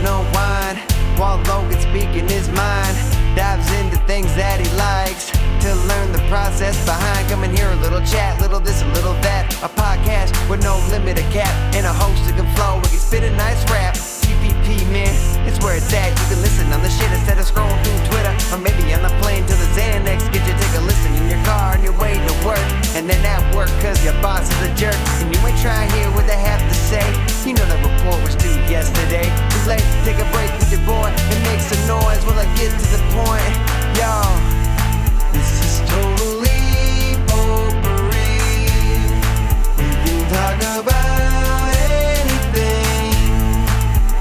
unwind while Logan speaking his mind. Dives into things that he likes to learn the process behind. Come and hear a little chat, little this, a little that. A podcast with no limit of cap, and a host that can flow and can spit a nice rap. TPP, man, it's where it's at. You can listen on the shit instead of scrolling through Twitter, or maybe on the plane to the Xanax. Get you take a listen in your car on your way to work, and then at work cause your boss is a jerk, and you ain't trying to hear what they have to say. You know that report was due yesterday. Too late, take a break with your boy and make some noise while I get to the point. Y'all, this is totally potpourri. We can talk about anything,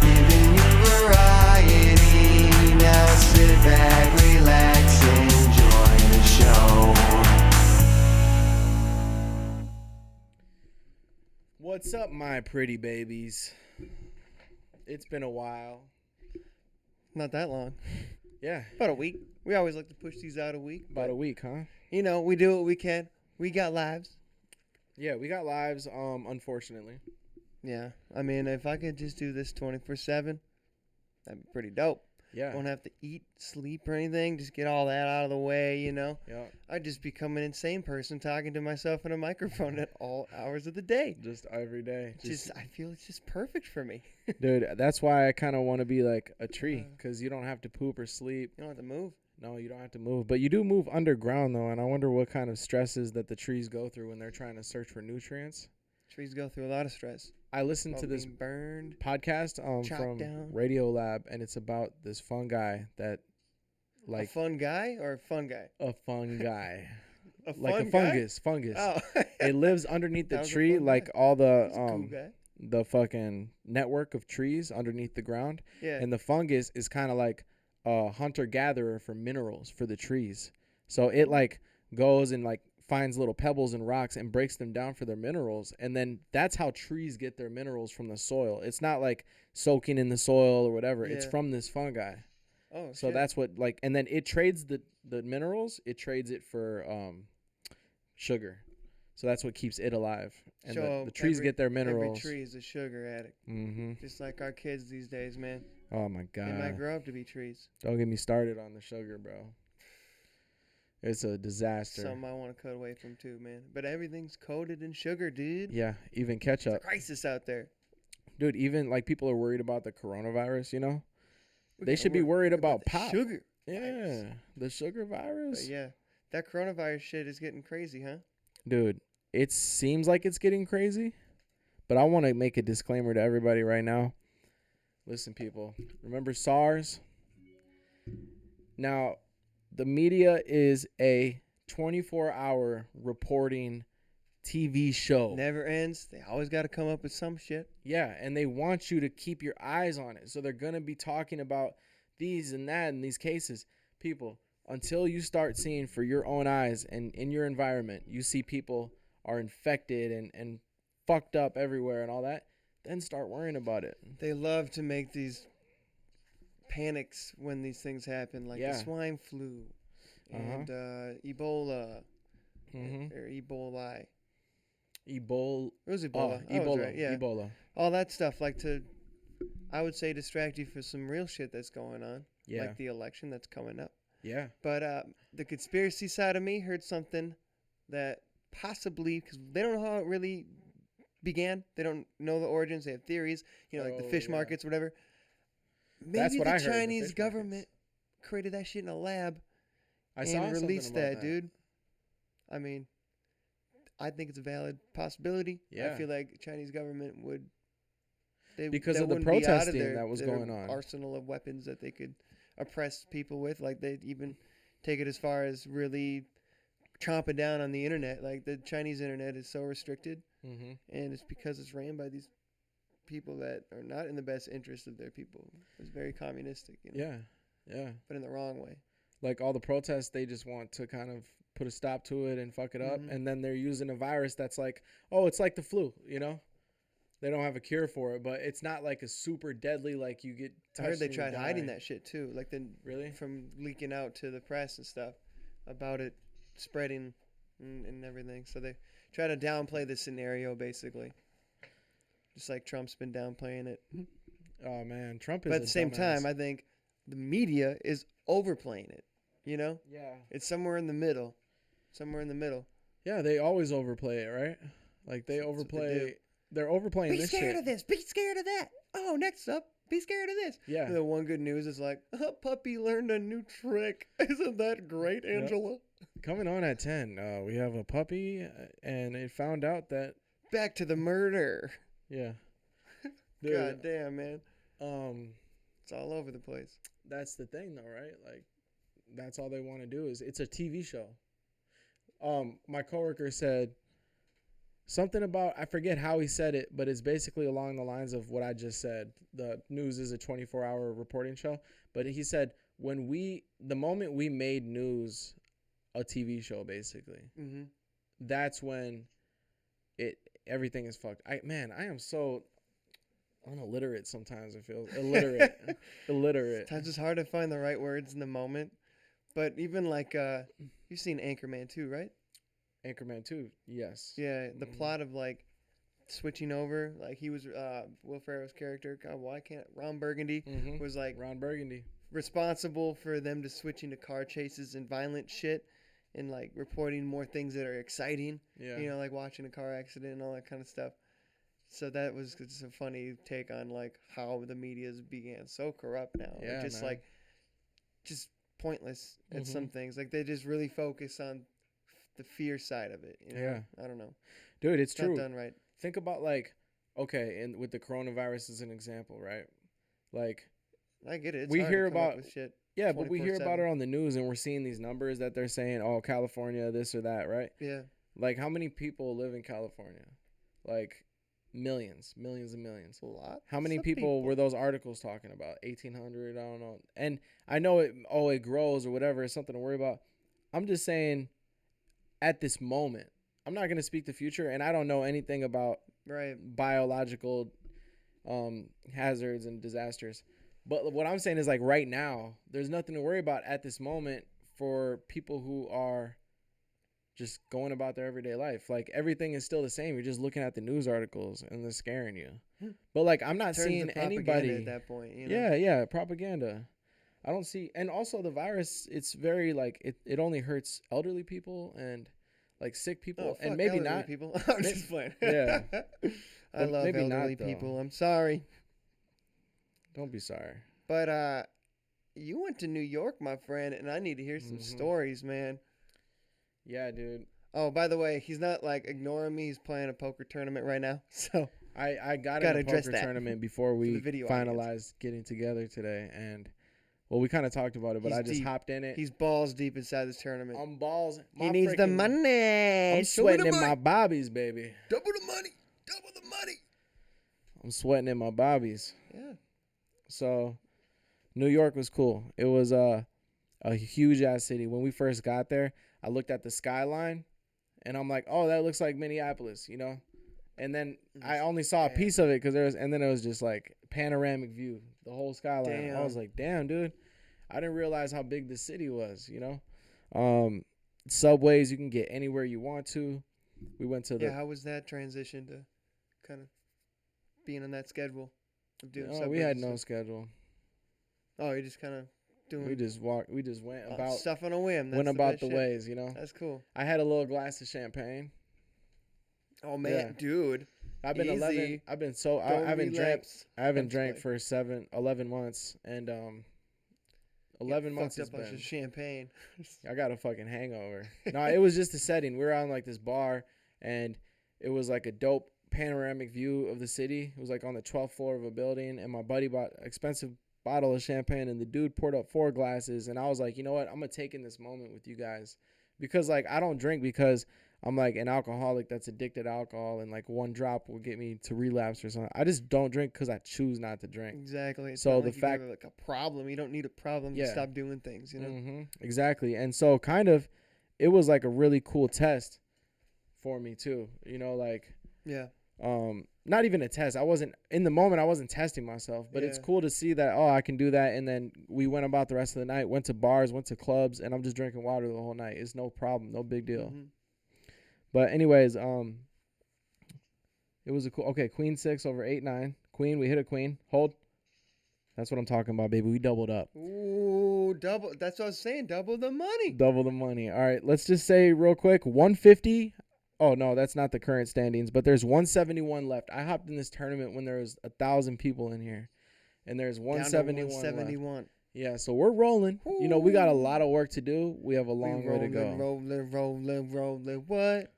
giving you variety. Now sit back, relax, enjoy the show. What's up, my pretty babies? It's been a while. Not that long. Yeah. About a week. We always like to push these out a week. About a week, huh? You know, we do what we can. We got lives. Yeah, we got lives, unfortunately. Yeah. I mean, if I could just do this 24/7, that'd be pretty dope. Yeah. Don't have to eat, sleep, or anything. Just get all that out of the way, you know? Yeah. I'd just become an insane person talking to myself in a microphone at all hours of the day. Just every day. I feel it's just perfect for me. Dude, that's why I kind of want to be like a tree, because you don't have to poop or sleep. You don't have to move. No, you don't have to move. But you do move underground, though, and I wonder what kind of stresses that the trees go through when they're trying to search for nutrients. Trees go through a lot of stress. I listened to this Being burned. podcast from down. Radio Lab, and it's about this fungi that, like, A fun guy or a fun guy? a fungi. A Like fun a guy? fungus. Oh. It lives underneath the That was a tree, fun like guy. all He's a cool the guy. the fucking network of trees underneath the ground. Yeah. And the fungus is kind of like a hunter gatherer for minerals for the trees. So it like goes and like finds little pebbles and rocks and breaks them down for their minerals, and then that's how trees get their minerals from the soil. It's not like soaking in the soil or whatever. It's Yeah. from this fungi. Oh, So shit. that's what, like, and then it trades the minerals. It trades it for sugar. So that's what keeps it alive. And So the trees get their minerals. Every tree is a sugar addict. Mm-hmm. Just like our kids these days, man. Oh my They might god! grow up to be trees. Don't get me started on the sugar, bro. It's a disaster. Something I want to cut away from too, man. But everything's coated in sugar, dude. Yeah, even It's a ketchup, crisis out there. dude. Even like people are worried about the coronavirus. You know, We they gotta should be worry worried about the pop. sugar. Yeah, virus. the sugar virus. But yeah, that coronavirus shit is getting crazy, huh? Dude, it seems like it's getting crazy, but I want to make a disclaimer to everybody right now. Listen, people, remember SARS? Now, the media is a 24-hour reporting TV show. Never ends. They always got to come up with some shit. Yeah, and they want you to keep your eyes on it. So they're going to be talking about these and that and these cases. People, until you start seeing for your own eyes and in your environment, you see people are infected and fucked up everywhere and all that, then start worrying about it. They love to make these panics when these things happen, like Yeah. the swine flu and Ebola Mm-hmm. or Ebola. Ebola. It was Ebola. I was Ebola. right, yeah. Ebola. All that stuff, like I would say, distract you for some real shit that's going on, Yeah. like the election that's coming up. Yeah. But the conspiracy side of me heard something that possibly, because they don't know how it really began. They don't know the origins. They have theories, like the fish yeah. markets, whatever. Maybe That's what the I heard, the Chinese fish government markets. created that shit in a lab I saw and something released about that, dude. I mean, I think it's a valid possibility. Yeah. I feel like Chinese government would. Because that of the wouldn't be out protesting their- that was their going on. Arsenal of weapons that they could oppress people with. Like, they'd even take it as far as really chomping down on the internet. Like, the Chinese internet is so restricted, Mm-hmm. and it's because it's ran by these people that are not in the best interest of their people. It's very communistic, Yeah. Yeah. but in the wrong way. Like all the protests, they just want to kind of put a stop to it and fuck it up. Mhm. And then they're using a virus that's like, oh, it's like the flu, They don't have a cure for it, but it's not like a super deadly, like you get I heard touched they and you tried hiding die. that shit too, like Really? from leaking out to the press and stuff about it spreading and everything. So they try to downplay the scenario, basically, just like Trump's been downplaying it. Oh man, Trump is. But at the same dumbass. time, I think the media is overplaying it. You know, Yeah. it's somewhere in the middle. Somewhere in the middle. Yeah, they always overplay it, right? Like they That's what they overplay. do. They're overplaying Be this scared shit. of this. Be scared of that. Oh, next up, be scared of this. Yeah. And the one good news is like, puppy learned a new trick. Isn't that great, Yep. Angela? Coming on at 10, we have a puppy, and it found out that Back to the murder. yeah. God damn, man. Um, It's all over the place. that's the thing, though, right? Like, that's all they want to do is it's a TV show. My coworker said something about, I forget how he said it, but it's basically along the lines of what I just said. The news is a 24-hour reporting show, but he said the moment we made news a TV show, basically, Mm-hmm. that's when everything is fucked. I am so unilliterate sometimes. I feel illiterate. Sometimes it's hard to find the right words in the moment. But even like, you've seen Anchorman too, right? Anchorman 2, yes. Yeah, the Mhm. plot of like switching over, like he was Will Ferrell's character. God, why can't Ron Burgundy Mhm. was like Ron Burgundy. responsible for them to switch into car chases and violent shit, and like reporting more things that are exciting. Yeah. You know, like watching a car accident and all that kind of stuff. So that was just a funny take on like how the media's began so corrupt now. Yeah, just man. like just pointless at Mhm. some things. Like they just really focus on the fear side of it. You know? Yeah. I don't know. Dude, it's It's not true. done right. Think about like, okay, and with the coronavirus as an example, right? Like, I get it. It's we hard hear to come up about- with shit. yeah, but we hear about 24/7. it on the news and we're seeing these numbers that they're saying, oh, California, this or that, right? Yeah. Like, how many people live in California? Like, millions and millions. A lot. How many Some people were those articles talking about? 1,800, I don't know. And I know it grows or whatever, it's something to worry about. I'm just saying, at this moment, I'm not going to speak the future, and I don't know anything about Right. biological hazards and disasters. But what I'm saying is, like, right now, there's nothing to worry about at this moment for people who are just going about their everyday life. Like, everything is still the same. You're just looking at the news articles and they're scaring you. But like, I'm not Turns seeing to propaganda anybody at that point. You know? yeah, propaganda. I don't see, and also the virus, it's very like it only hurts elderly people and like sick people, Oh, fuck and maybe elderly not. people. I'm just playing. Yeah. I But love maybe not, elderly though. people. I'm sorry. Don't be sorry. But you went to New York, my friend, and I need to hear some Mhm. stories, man. Yeah, dude. Oh, by the way, he's not like ignoring me. He's playing a poker tournament right now. So I got Gotta in a address poker that tournament before the we video finalized audience. getting together today, and well, we kind of talked about it, but He's I just deep. hopped in it. he's balls deep inside this tournament. I'm balls. He my needs the freaking- money. I'm Show me sweating the in my money. bobbies, baby. Double the money. Double the money. I'm sweating in my bobbies. Yeah. So, New York was cool. It was a huge ass city. When we first got there, I looked at the skyline, and I'm like, oh, that looks like Minneapolis, you know. And then I only saw a Damn. piece of it and then it was just like panoramic view, the whole skyline. I was Damn. like, damn, dude, I didn't realize how big the city was, you know. Subways, you can get anywhere you want to. We went to the. Yeah. How was that transition to kind of being on that schedule of doing? Oh, we subways had and no stuff? schedule. Oh, you're just kind of doing We just walked. We just went about stuff on a whim. That's went the about best the shit. ways, you know. That's cool. I had a little glass of champagne. Oh man, Yeah. dude. I've been 11. Easy. I've been so. I Don't haven't drank. relapse. I haven't I'm just drank playing. for 11 months, and 11 months has Fucked up a bunch been. of champagne. I got a fucking hangover. No, it was just the setting. We were on like this bar, and it was like a dope panoramic view of the city. It was like on the 12th floor of a building, and my buddy bought an expensive bottle of champagne, and the dude poured up 4 glasses, and I was like, you know what? I'm gonna take in this moment with you guys, because like I don't drink because I'm like an alcoholic that's addicted to alcohol, and like one drop will get me to relapse or something. I just don't drink because I choose not to drink. Exactly. It's So not the like you fact- have like a problem, you don't need a problem Yeah. to stop doing things. You know. Exactly. And so kind of it was like a really cool test for me too. You know, like Yeah. not even a test. I wasn't in the moment, I wasn't testing myself, but it's Yeah. cool to see that, oh, I can do that. And then we went about the rest of the night, went to bars, went to clubs, and I'm just drinking water the whole night. It's no problem, no big deal. Mhm. But anyways, it was a cool. Okay, queen 6 over 8-9. Queen, we hit a queen. Hold. That's what I'm talking about, baby. We doubled up. Ooh, double. That's what I was saying. Double the money. Double the money. All right, let's just say real quick, 150. Oh no, that's not the current standings, but there's 171 left. I hopped in this tournament when there was 1,000 people in here, and there's 171 left. 171. Yeah, so we're rolling. You know, we got a lot of work to do. We have a long way to go. Rolling. What?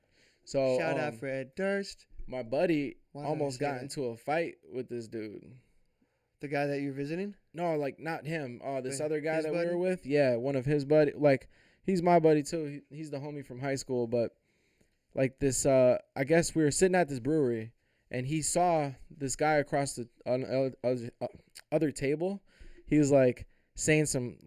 So Shout out Fred Durst. my buddy Why did I almost say got that? into a fight with this dude. The guy that you're visiting? No, like not him. This other guy His that buddy? we were with. Yeah, one of his buddy. Like he's my buddy too. He's the homie from high school. But like this, I guess we were sitting at this brewery, and he saw this guy across the other table. He was like saying something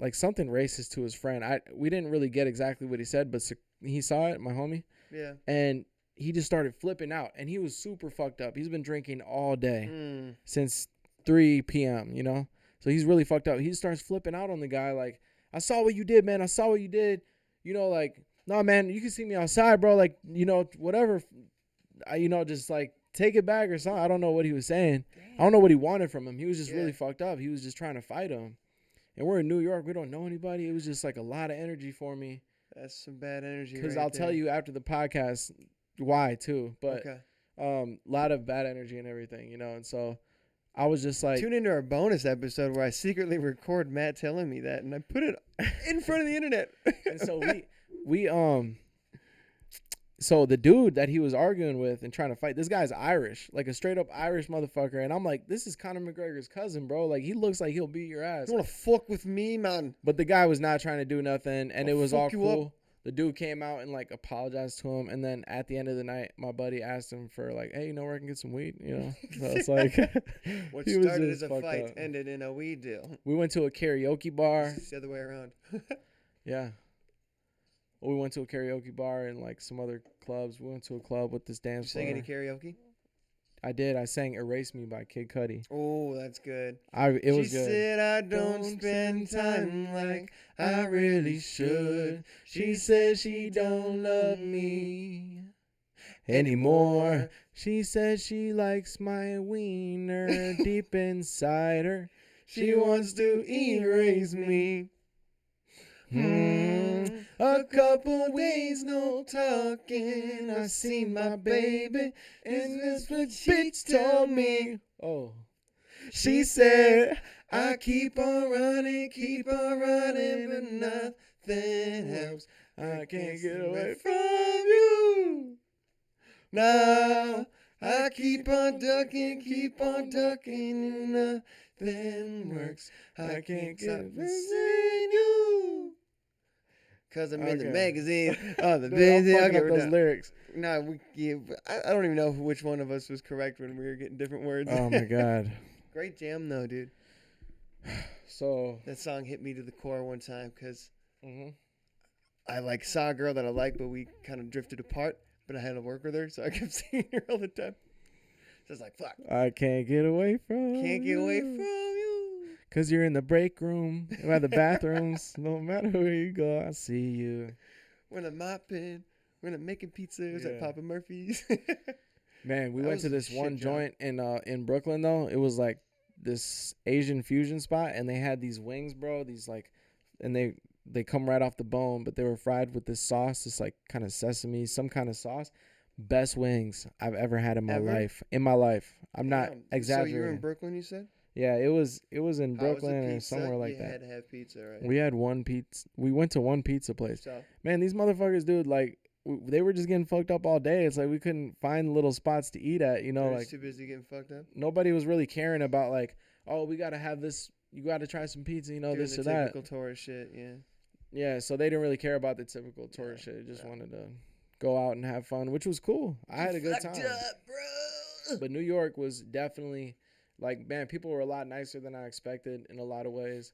racist to his friend. We didn't really get exactly what he said, but he saw it, my homie. Yeah. And he just started flipping out, and he was super fucked up. He's been drinking all day since 3 p.m., you know? So he's really fucked up. He starts flipping out on the guy like, I saw what you did, man. I saw what you did. You know, like, no, man, you can see me outside, bro. Like, you know, whatever. Just like take it back or something. I don't know what he was saying. I don't know what he wanted from him. He was just really fucked up. He was just trying to fight him. And we're in New York. We don't know anybody. It was just like a lot of energy for me. That's some bad energy. Because right I'll tell you after the podcast why too. But Okay. lot of bad energy and everything, you know. And so I was just like, Tune into our bonus episode where I secretly record Matt telling me that, and I put it in front of the internet. and so we so the dude that he was arguing with and trying to fight, this guy's Irish, like a straight up Irish motherfucker. And I'm like, this is Conor McGregor's cousin, bro. Like he looks like he'll beat your ass. You want to fuck with me, man? But the guy was not trying to do nothing, and I'll it was all fuck you cool. up. The dude came out and like apologized to him, and then at the end of the night, my buddy asked him for like, hey, you know where I can get some weed, you know? So it's like, What he was started just as a fucked fight up. ended in a weed deal. We went to a karaoke bar. It's the other way around. Yeah. We went to a karaoke bar and like some other clubs. We went to a club with this dance You sing any floor. karaoke? I did. I sang "Erase Me" by Kid Cudi. Oh, that's good. It was She good. said I don't spend time like I really should. She said she don't love me anymore. She said she likes my wiener deep inside her. She wants to erase me. A couple days no talking. I see my baby, and this what she told me. Oh, she said I keep on running, but nothing helps. I can't get away from you. Now I keep on ducking, and nothing works. I can't get away from you. Cause I'm in the Okay. magazine. Oh, the Dude, I'm busy. fucking Okay, up we're those done. lyrics. No, I don't even know which one of us was correct when we were getting different words. Oh my god. Great jam though, dude. So. That song hit me to the core one time because Mhm. I like saw a girl that I liked, but we kind of drifted apart. But I had to work with her, so I kept seeing her all the time. So I was like, fuck. I can't get away from Can't get away you. from you. Cause you're in the break room, or at the bathrooms. No matter where you go, I see you. When I'm mopping, when I'm making pizzas Yeah. at Papa Murphy's. Man, we That went was to a this shit one job. joint in Brooklyn though. It was like this Asian fusion spot, and they had these wings, bro. These like, and they come right off the bone, but they were fried with this sauce, this like kind of sesame, some kind of sauce. Best wings I've ever had in my Ever? life. In my life, I'm not Damn. exaggerating. So you were in Brooklyn, you said? Yeah, it was in How was the Brooklyn or pizza? somewhere like You that. had to have pizza, right? We had one pizza. We went to one pizza place. So, Man, these motherfuckers, dude, like they were just getting fucked up all day. It's like we couldn't find little spots to eat at, you know, they're like just too busy getting fucked up. nobody was really caring about like, oh, we got to have this, you got to try some pizza, you know, Doing this the or that. typical tourist shit, yeah. Yeah, so they didn't really care about the typical tourist shit. They just wanted to go out and have fun, which was cool. I had a good time. Fucked up, bro. But New York was definitely like, man, people were a lot nicer than I expected in a lot of ways.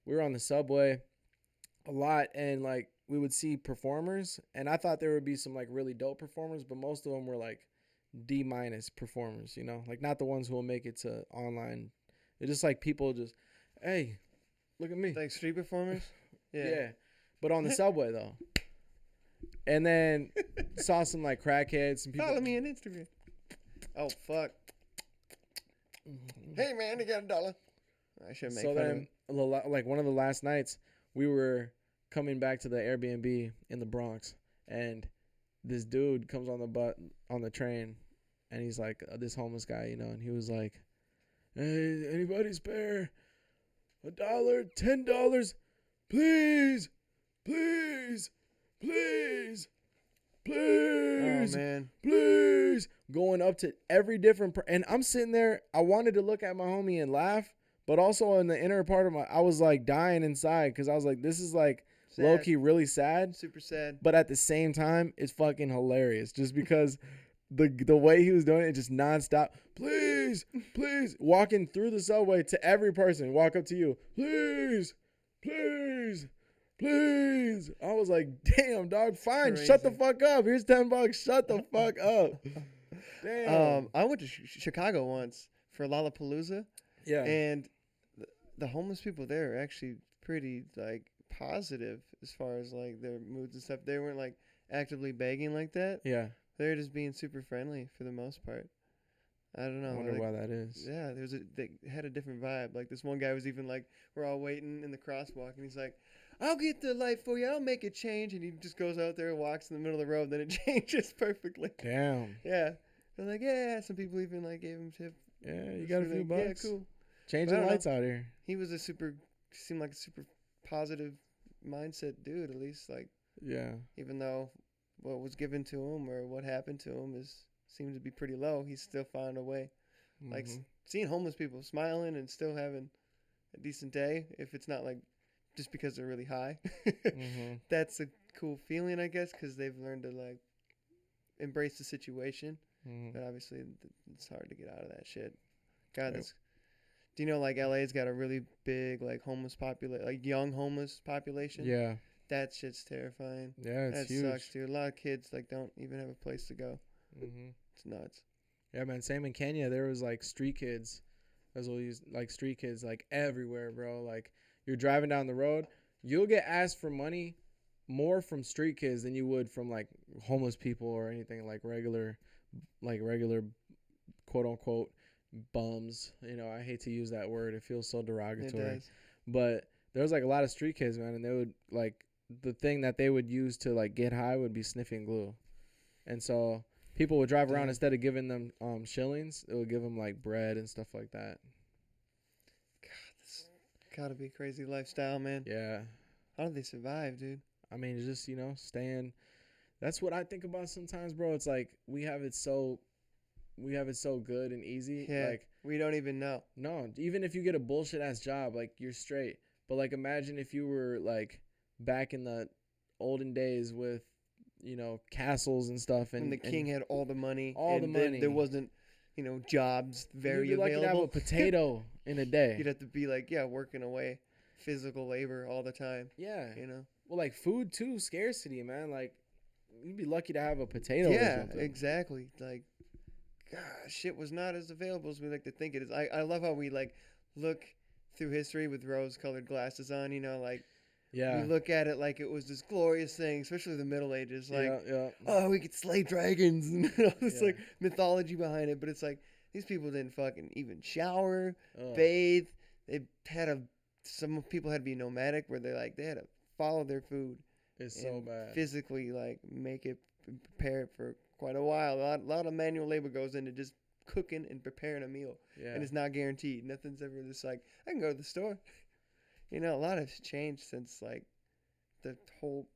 We were on the subway a lot, and like we would see performers, and I thought there would be some like really dope performers, but most of them were like D- performers, you know, like not the ones who will make it to online. They're just like people just, hey, look at me. Like street performers? Yeah. But on the subway though. And then saw some like crackheads and people. Follow me on Instagram. Oh, fuck. Hey, man, you got $1. I shouldn't make So fun of then, him. like one of the last nights, we were coming back to the Airbnb in the Bronx, and this dude comes on the train, and he's like this homeless guy, you know, and he was like, "Hey, anybody spare $1, $10, please, please, please, Oh please, man. please," going up to every different and I'm sitting there. I wanted to look at my homie and laugh, but also in the inner part of I was like dying inside because I was like, this is like low Sad. key really sad, Super sad. but at the same time, it's fucking hilarious just because the way he was doing it, just nonstop. Please, please, walking through the subway to every person, walk up to you, please, please, please. I was like, damn, dog, fine, shut the Crazy. fuck up. Here's $10. Shut the fuck up. Damn. I went to Chicago once for Lollapalooza, Yeah. and the homeless people there are actually pretty like positive as far as like their moods and stuff. They weren't like actively begging like that. Yeah. They're just being super friendly for the most part. I don't know. I wonder like, why that is. Yeah, they had a different vibe. Like this one guy was even like, we're all waiting in the crosswalk, and he's like, "I'll get the light for you. I'll make it change." And he just goes out there and walks in the middle of the road. Then it changes perfectly. Damn. Yeah. They're like, yeah. Some people even like gave him tip. Yeah, you got a for few the- Yeah, bucks. cool. Changing I don't lights out here. He was seemed like a super positive mindset dude. At least like, Yeah. even though what was given to him or what happened to him seems to be pretty low, he still found a way. Like Mhm. seeing homeless people smiling and still having a decent day, if it's not like just because they're really high, Mhm. that's a cool feeling, I guess, because they've learned to like embrace the situation. Mhm. But obviously, it's hard to get out of that shit. God, Yep. do you know like LA's got a really big like homeless population, like young homeless population? Yeah. That shit's terrifying. Yeah, it's That huge. sucks, dude. A lot of kids like don't even have a place to go. Mhm. It's nuts. Yeah, man. Same in Kenya. There was like street kids, as well as like street kids like everywhere, bro. Like you're driving down the road, you'll get asked for money more from street kids than you would from like homeless people or anything like regular quote unquote bums. You know, I hate to use that word. It feels so It derogatory. does. But there was like a lot of street kids, man, and they would like the thing that they would use to like get high would be sniffing glue, and so people would drive around Damn. instead of giving them shillings, it would give them like bread and stuff like that. It's gotta be a crazy lifestyle, man. Yeah, How do they survive, dude? I mean, it's just staying. That's what I think about sometimes, bro. It's like we have it so good and easy. Yeah, Like we don't even know. no, even if you get a bullshit ass job, like you're straight. But like imagine if you were like back in the olden days with castles and stuff, and When the king had all the money, all and the then money. there wasn't, jobs very you'd be lucky to have available. a potato in a day. You'd have to be like, working away, physical labor all the time. Yeah. You know. Well, like food too, scarcity, man. Like you'd be lucky to have a potato. Or Yeah, something. exactly. Like, God, shit was not as available as we like to think it is. I love how we like look through history with rose-colored glasses on. Like Yeah. we look at it like it was this glorious thing, especially the Middle Ages. Like, yeah. oh, we could slay dragons and all this Yeah. like mythology behind it. But it's like these people didn't fucking even shower, Ugh. bathe. They had some people had to be nomadic where they had to follow their food. It's so and bad. physically like make it prepare it for quite a while. A lot of manual labor goes into just cooking and preparing a meal, Yeah. and it's not guaranteed. Nothing's ever just like I can go to the store. A lot has changed since like the whole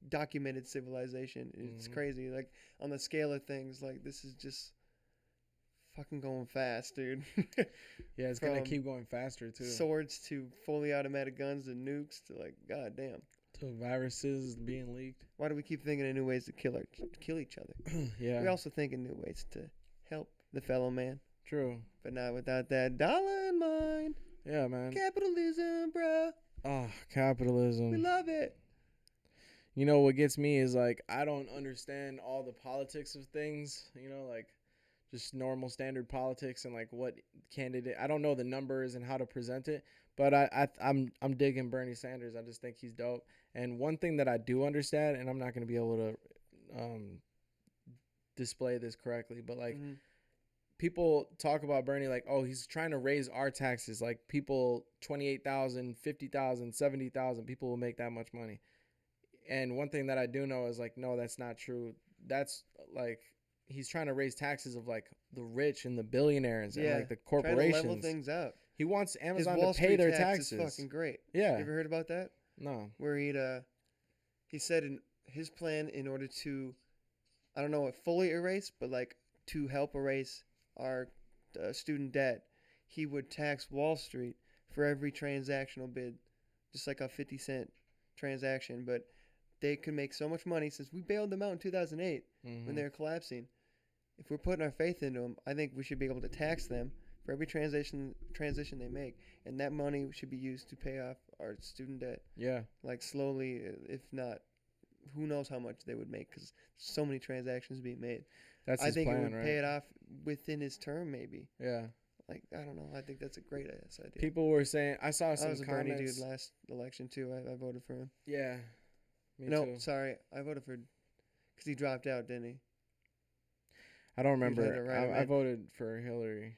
documented civilization. It's Mhm. crazy. Like on the scale of things, like this is just fucking going fast, dude. Yeah, it's gonna from keep going faster too. Swords to fully automatic guns to nukes to like goddamn. To viruses being leaked. Why do we keep thinking of new ways to kill each other? Yeah. We also think of new ways to help the fellow man, True. but not without that dollar in mind. Yeah, man. Capitalism, bruh. Oh, We capitalism. love it. You know what gets me is like I don't understand all the politics of things. Like just normal standard politics and like what candidate. I don't know the numbers and how to present it, but I'm digging Bernie Sanders. I just think he's dope. And one thing that I do understand, and I'm not gonna be able to display this correctly, but like Mhm. people talk about Bernie like, oh, he's trying to raise our taxes. Like people 28,000, 50,000, 70,000 people will make that much money. And one thing that I do know is like, no, that's not true. That's like he's trying to raise taxes of like the rich and the billionaires and like the corporations. Trying to level things out. He wants His Amazon Wall to pay Street their tax taxes. is fucking great. Yeah. You ever heard about that? No. Where he said in his plan, in order to, I don't know what fully erase, but like to help erase our student debt, he would tax Wall Street for every transactional bid, just like a 50-cent transaction. But they could make so much money since we bailed them out in 2008 when they were collapsing. If we're putting our faith into them, I think we should be able to tax them for every transition they make, and that money should be used to pay off our student debt. Yeah. Like slowly, if not, who knows how much they would make because so many transactions being made. That's I his think plan, it would right? pay it off within his term, maybe. Yeah. Like I don't know. I think that's a great ass idea. People were saying I saw some I was a Bernie comments. dude last election too. I voted for him. Yeah. Me No, too. sorry, I voted for because he dropped out, didn't he? I don't had remember. it right, I right? voted for Hillary.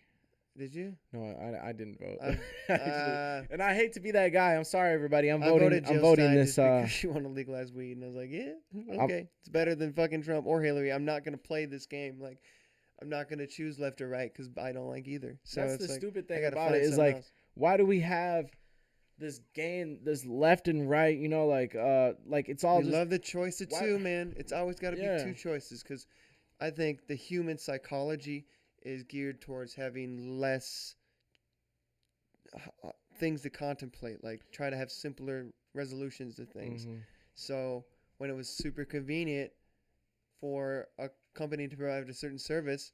Did you? No, I didn't vote. I- Actually. And I hate to be that guy. I'm sorry, everybody. I'm I voting. voted I'm Jill voting Stein this. just because she wanted to legalize weed, and I was like, yeah, okay, it's better than fucking Trump or Hillary. I'm not gonna play this game. Like, I'm not gonna choose left or right because I don't like either. So That's it's the like, stupid I thing gotta about find it is something like, else. why do we have this this left and right? You know, like it's all We just love the choice of why- two, man. It's always got to Yeah. be two choices because I think the human psychology is geared towards having less things to contemplate, like try to have simpler resolutions to things. Mhm. So when it was super convenient for a company to provide a certain service,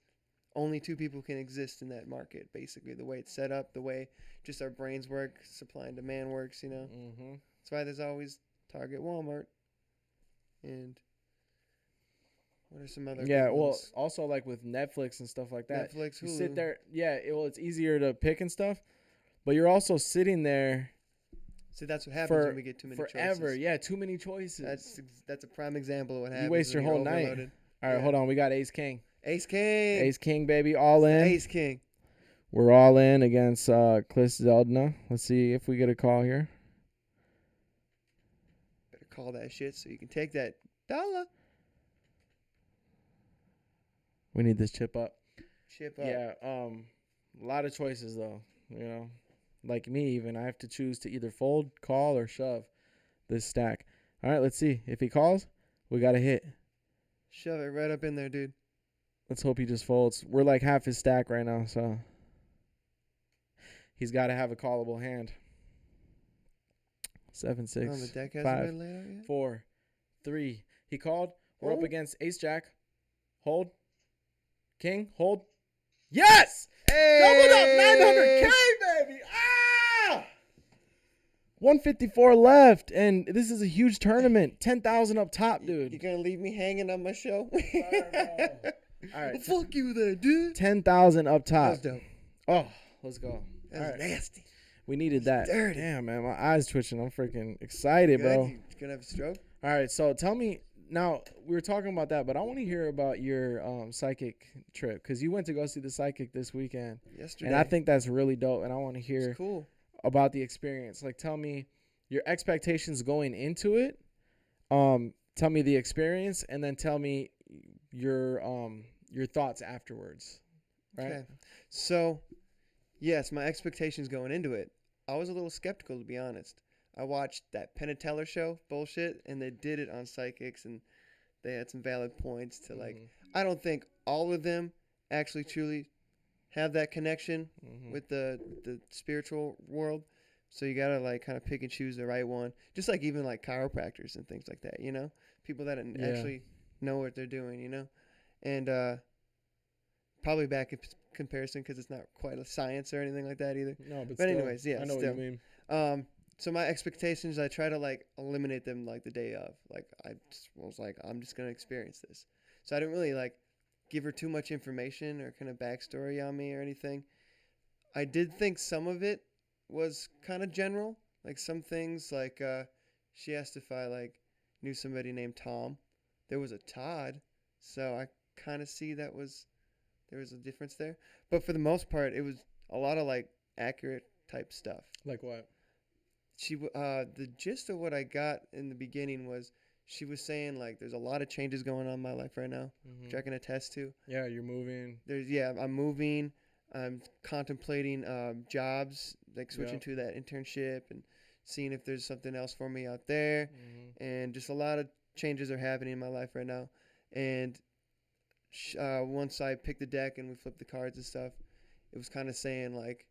only two people can exist in that market, basically. The way it's set up, the way just our brains work, supply and demand works, you know. Mhm. That's why there's always Target, Walmart, and what are some other Yeah. good Well, ones? also like with Netflix and stuff like that. Netflix, You Hulu. sit there. Yeah. It's easier to pick and stuff, but you're also sitting there See, that's what happens for when we get too many forever. choices. Yeah. Too many choices. That's a prime example of what happens. You waste your when you're whole night. overloaded. All right. yeah. Hold on. We got Ace King. Ace King. Ace King, baby. All in. Ace King. We're all in against Chris Zeldina. Let's see if we get a call here. Better call that shit so you can take that dollar. We need this chip up. Chip up. Yeah. A lot of choices though. You know, like me even, I have to choose to either fold, call, or shove this stack. All right. Let's see if he calls. We got a hit. Shove it right up in there, dude. Let's hope he just folds. We're like half his stack right now, so he's got to have a callable hand. 7, 6, Oh, the deck hasn't 5, been laid out yet? 4, 3. He called. We're up Oh. against Ace Jack. Hold. King. Hold. Yes! Doubled up 900K, baby! Ah! 154 left, and this is a huge tournament. 10,000 up top, dude. You gonna leave me hanging on my show? All right. Fuck you there, dude. 10,000 up That top. was dope. Oh, let's go. That was All right. nasty. We needed that. dirty. Damn, man, my eyes twitching. I'm freaking excited, bro. You gonna have a stroke? All right, so tell me now. We were talking about that, but I want to hear about your psychic trip because you went to go see the psychic this weekend, Yesterday. and I think that's really dope. And I want to hear it's cool. about the experience. Like, tell me your expectations going into it. Tell me the experience, and then tell me your thoughts afterwards. Right? Okay. So, yes, my expectations going into it, I was a little skeptical, to be honest. I watched that Penn and Teller show bullshit, and they did it on psychics, and they had some valid points to, like, I don't think all of them actually truly have that connection with the spiritual world. So you gotta, like, kind of pick and choose the right one. Just like even, like, chiropractors and things like that, you know? People that actually know what they're doing, you know? And probably back in comparison because it's not quite a science or anything like that either. No, but But still, anyways, yeah, I know still. what you mean. So my expectations, I try to, like, eliminate them, like, the day of. Like, I just was like, I'm just going to experience this. So I didn't really, like, give her too much information or kind of backstory on me or anything. I did think some of it was kind of general. Like, some things, like, she asked if I, like, knew somebody named Tom. There was a Todd. So I kind of see that there was a difference there. But for the most part, it was a lot of like accurate type stuff. Like what? The gist of what I got in the beginning was she was saying like there's a lot of changes going on in my life right now, which I can attest to. Yeah, you're moving. I'm moving. I'm contemplating jobs, like switching to that internship and seeing if there's something else for me out there. And just a lot of changes are happening in my life right now. And once I picked the deck and we flipped the cards and stuff, it was kind of saying like,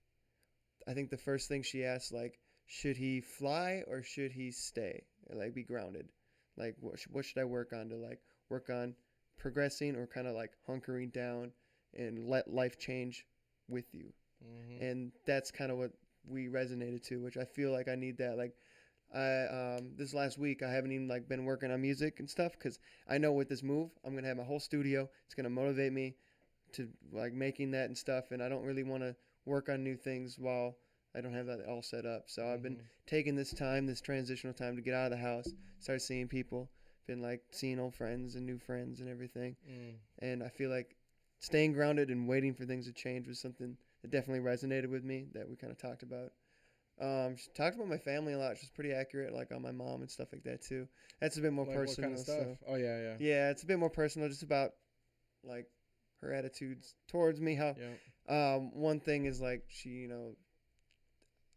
I think the first thing she asked, like, should he fly or should he stay, or like be grounded? Like, what should I work on to like work on progressing, or kind of like hunkering down and let life change with you? And that's kind of what we resonated to, which I feel like I need that. Like, this last week I haven't even like been working on music and stuff, because I know with this move I'm gonna have my whole studio. It's gonna motivate me to like making that and stuff, and I don't really want to work on new things while I don't have that all set up. So I've been taking this time, this transitional time, to get out of the house, start seeing people, been like seeing old friends and new friends and everything. And I feel like staying grounded and waiting for things to change was something that definitely resonated with me, that we kind of talked about. She talked about my family a lot. She's pretty accurate, like on my mom and stuff like that too. That's a bit more Like personal. what kind of stuff? So. Oh yeah. Yeah, it's a bit more personal, just about like her attitudes towards me. How one thing is like she,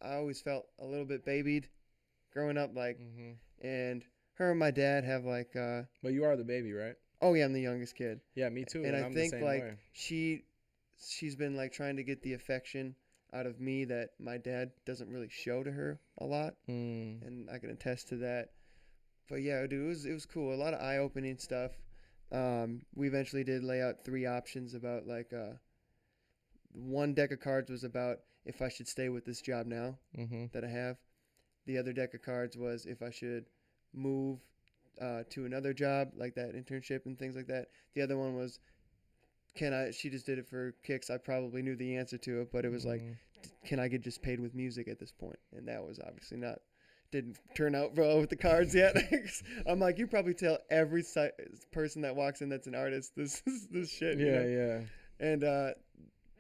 I always felt a little bit babied growing up, like, and her and my dad have like. But you are the baby, right? Oh yeah, I'm the youngest kid. Yeah, me too. And I I'm think the same like way. she's been like trying to get the affection out of me that my dad doesn't really show to her a lot, and I can attest to that. But yeah, dude, it was cool. A lot of eye opening stuff. We eventually did lay out 3 options about like one deck of cards was about if I should stay with this job now that I have. The other deck of cards was if I should move to another job, like that internship and things like that. The other one was, she just did it for kicks. I probably knew the answer to it, but it was like, can I get just paid with music at this point? And that was obviously didn't turn out well with the cards yet. I'm like, you probably tell every person that walks in that's an artist this shit. Yeah. And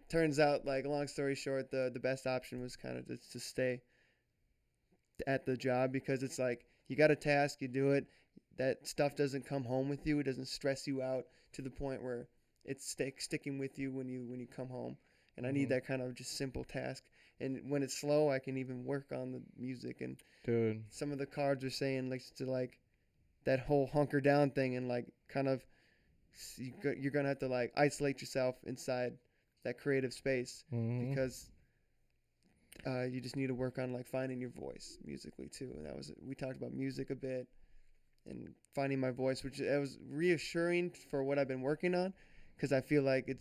turns out, like, long story short, the best option was kind of just to stay at the job, because it's like you got a task, you do it. That stuff doesn't come home with you. It doesn't stress you out to the point where it's sticking with you when you come home. And I need that kind of just simple task. And when it's slow, I can even work on the music. And dude, some of the cards are saying like to like that whole hunker down thing, and like kind of you're gonna have to like isolate yourself inside that creative space, because you just need to work on like finding your voice musically too. And we talked about music a bit and finding my voice, which it was reassuring for what I've been working on, because I feel like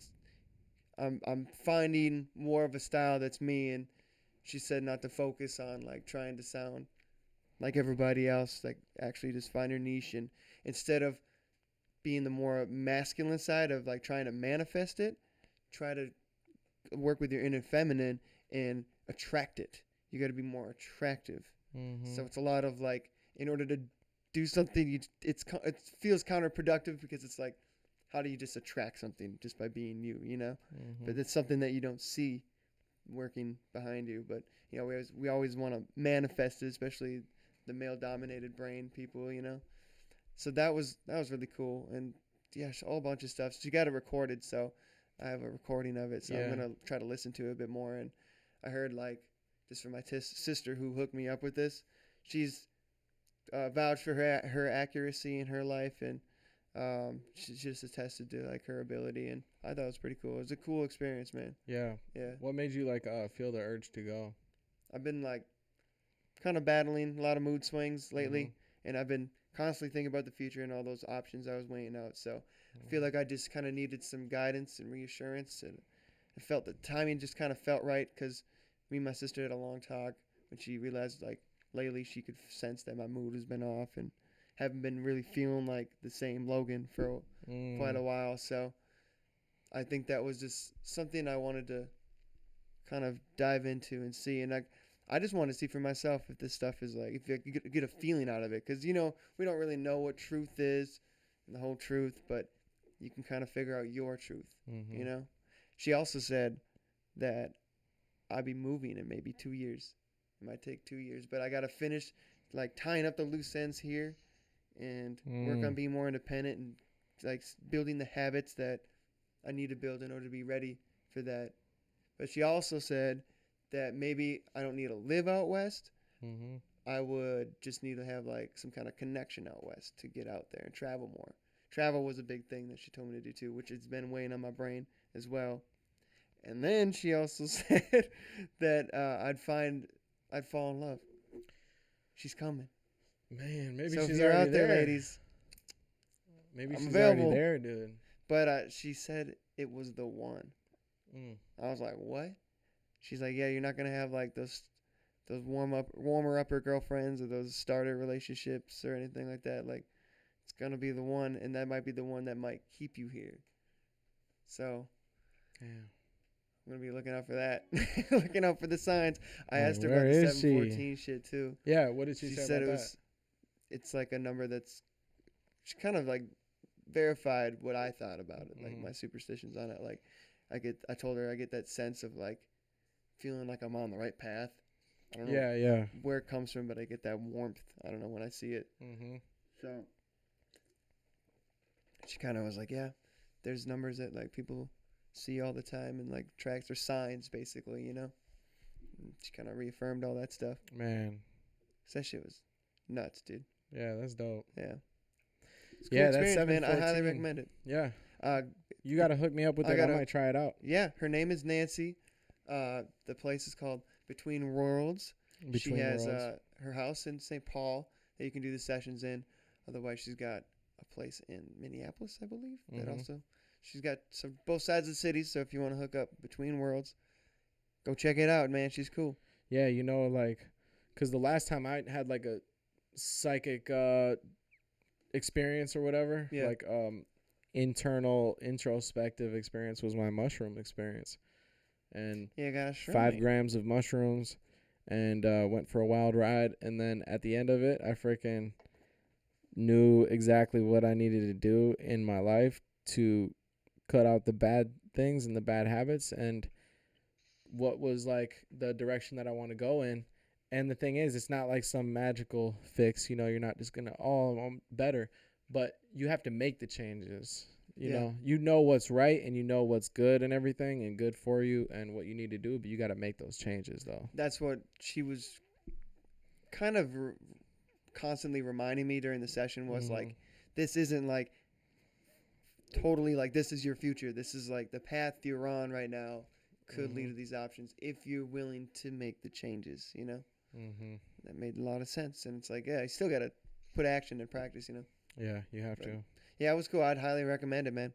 I'm finding more of a style that's me. And she said not to focus on like trying to sound like everybody else, like actually just find your niche, and instead of being the more masculine side of like trying to manifest it, try to work with your inner feminine and attract it. You got to be more attractive. So it's a lot of like, in order to do something, it feels counterproductive, because it's like, how do you just attract something just by being you? But it's something that you don't see working behind you. But we always want to manifest it, especially the male-dominated brain people. So that was really cool. And yeah, a whole bunch of stuff. So you got it recorded, so I have a recording of it. So I'm gonna try to listen to it a bit more. And I heard, like, just from my sister who hooked me up with this, she's vouched for her accuracy in her life, and she just attested to like her ability, and I thought it was pretty cool. It was a cool experience, man. Yeah. What made you like feel the urge to go? I've been like kind of battling a lot of mood swings lately, and I've been constantly thinking about the future and all those options I was weighing out. So I feel like I just kind of needed some guidance and reassurance, and I felt the timing just kind of felt right, because me and my sister had a long talk when she realized like lately she could sense that my mood has been off and haven't been really feeling like the same Logan for quite a while. So I think that was just something I wanted to kind of dive into and see. And I just want to see for myself if this stuff is like, if you get a feeling out of it. Because, we don't really know what truth is and the whole truth, but you can kind of figure out your truth, She also said that I'll be moving in maybe 2 years. It might take 2 years, but I gotta finish like tying up the loose ends here, and work on being more independent and like building the habits that I need to build in order to be ready for that. But she also said that maybe I don't need to live out west. Mm-hmm. I would just need to have like some kind of connection out west to get out there and travel more. Travel was a big thing that she told me to do too, which has been weighing on my brain as well. And then she also said that I'd fall in love. She's coming. Man, maybe So if she's you're already out there, there. ladies, Maybe I'm she's available. already there, dude. but she said it was the one. Mm. I was like, what? She's like, yeah, you're not gonna have like those warmer upper girlfriends or those starter relationships or anything like that. Like, it's gonna be the one, and that might be the one that might keep you here. So Yeah. I'm gonna be looking out for that, looking out for the signs. I Like, asked her where about the is she? 714 shit too. Yeah. What did she She say said about it was, it's like a number that's, she kind of like verified what I thought about it, like Mhm. my superstitions on it. Like, I told her I get that sense of like feeling like I'm on the right path. I don't that? know Yeah. Yeah. where it comes from, but I get that warmth. I don't know when I see it. Mm-hmm. So she kind of was like, yeah, there's numbers that like people see all the time and like tracks or signs basically, you know. And she kind of reaffirmed all that stuff. Man. So that shit was nuts, dude. Yeah, that's dope. Yeah. It's a cool Yeah, that's experience, man. I highly 714. recommend it. Yeah. Uh, You gotta hook me up with I that. I gotta- might try it out. yeah, her name is Nancy. The place is called Between Worlds. Between she has Worlds. her house in St. Paul that you can do the sessions in. Otherwise, she's got a place in Minneapolis, I believe. That Mhm. also, she's got some both sides of the city. So if you want to hook up Between Worlds, go check it out, man. She's cool. Yeah, you know, like, because the last time I had like a psychic experience or whatever, Yeah. like internal introspective experience was my mushroom experience, and Yeah, gosh. 5 grams of mushrooms, and went for a wild ride, and then at the end of it, I freaking knew exactly what I needed to do in my life to cut out the bad things and the bad habits, and what was like the direction that I want to go in. And the thing is, it's not like some magical fix, you know, you're not just gonna, oh, I'm better, but you have to make the changes. Yeah. You know what's right, and you know what's good and everything and good for you and what you need to do, but you got to make those changes though. That's what she was kind of constantly reminding me during the session was Mhm. like, this isn't like totally like this is your future. This is like the path you're on right now could lead Mhm. to these options if you're willing to make the changes, you know? Mhm. That made a lot of sense. And it's like, yeah, you still got to put action and practice, you know? Yeah, you have But- to. Yeah, it was cool. I'd highly recommend it, man.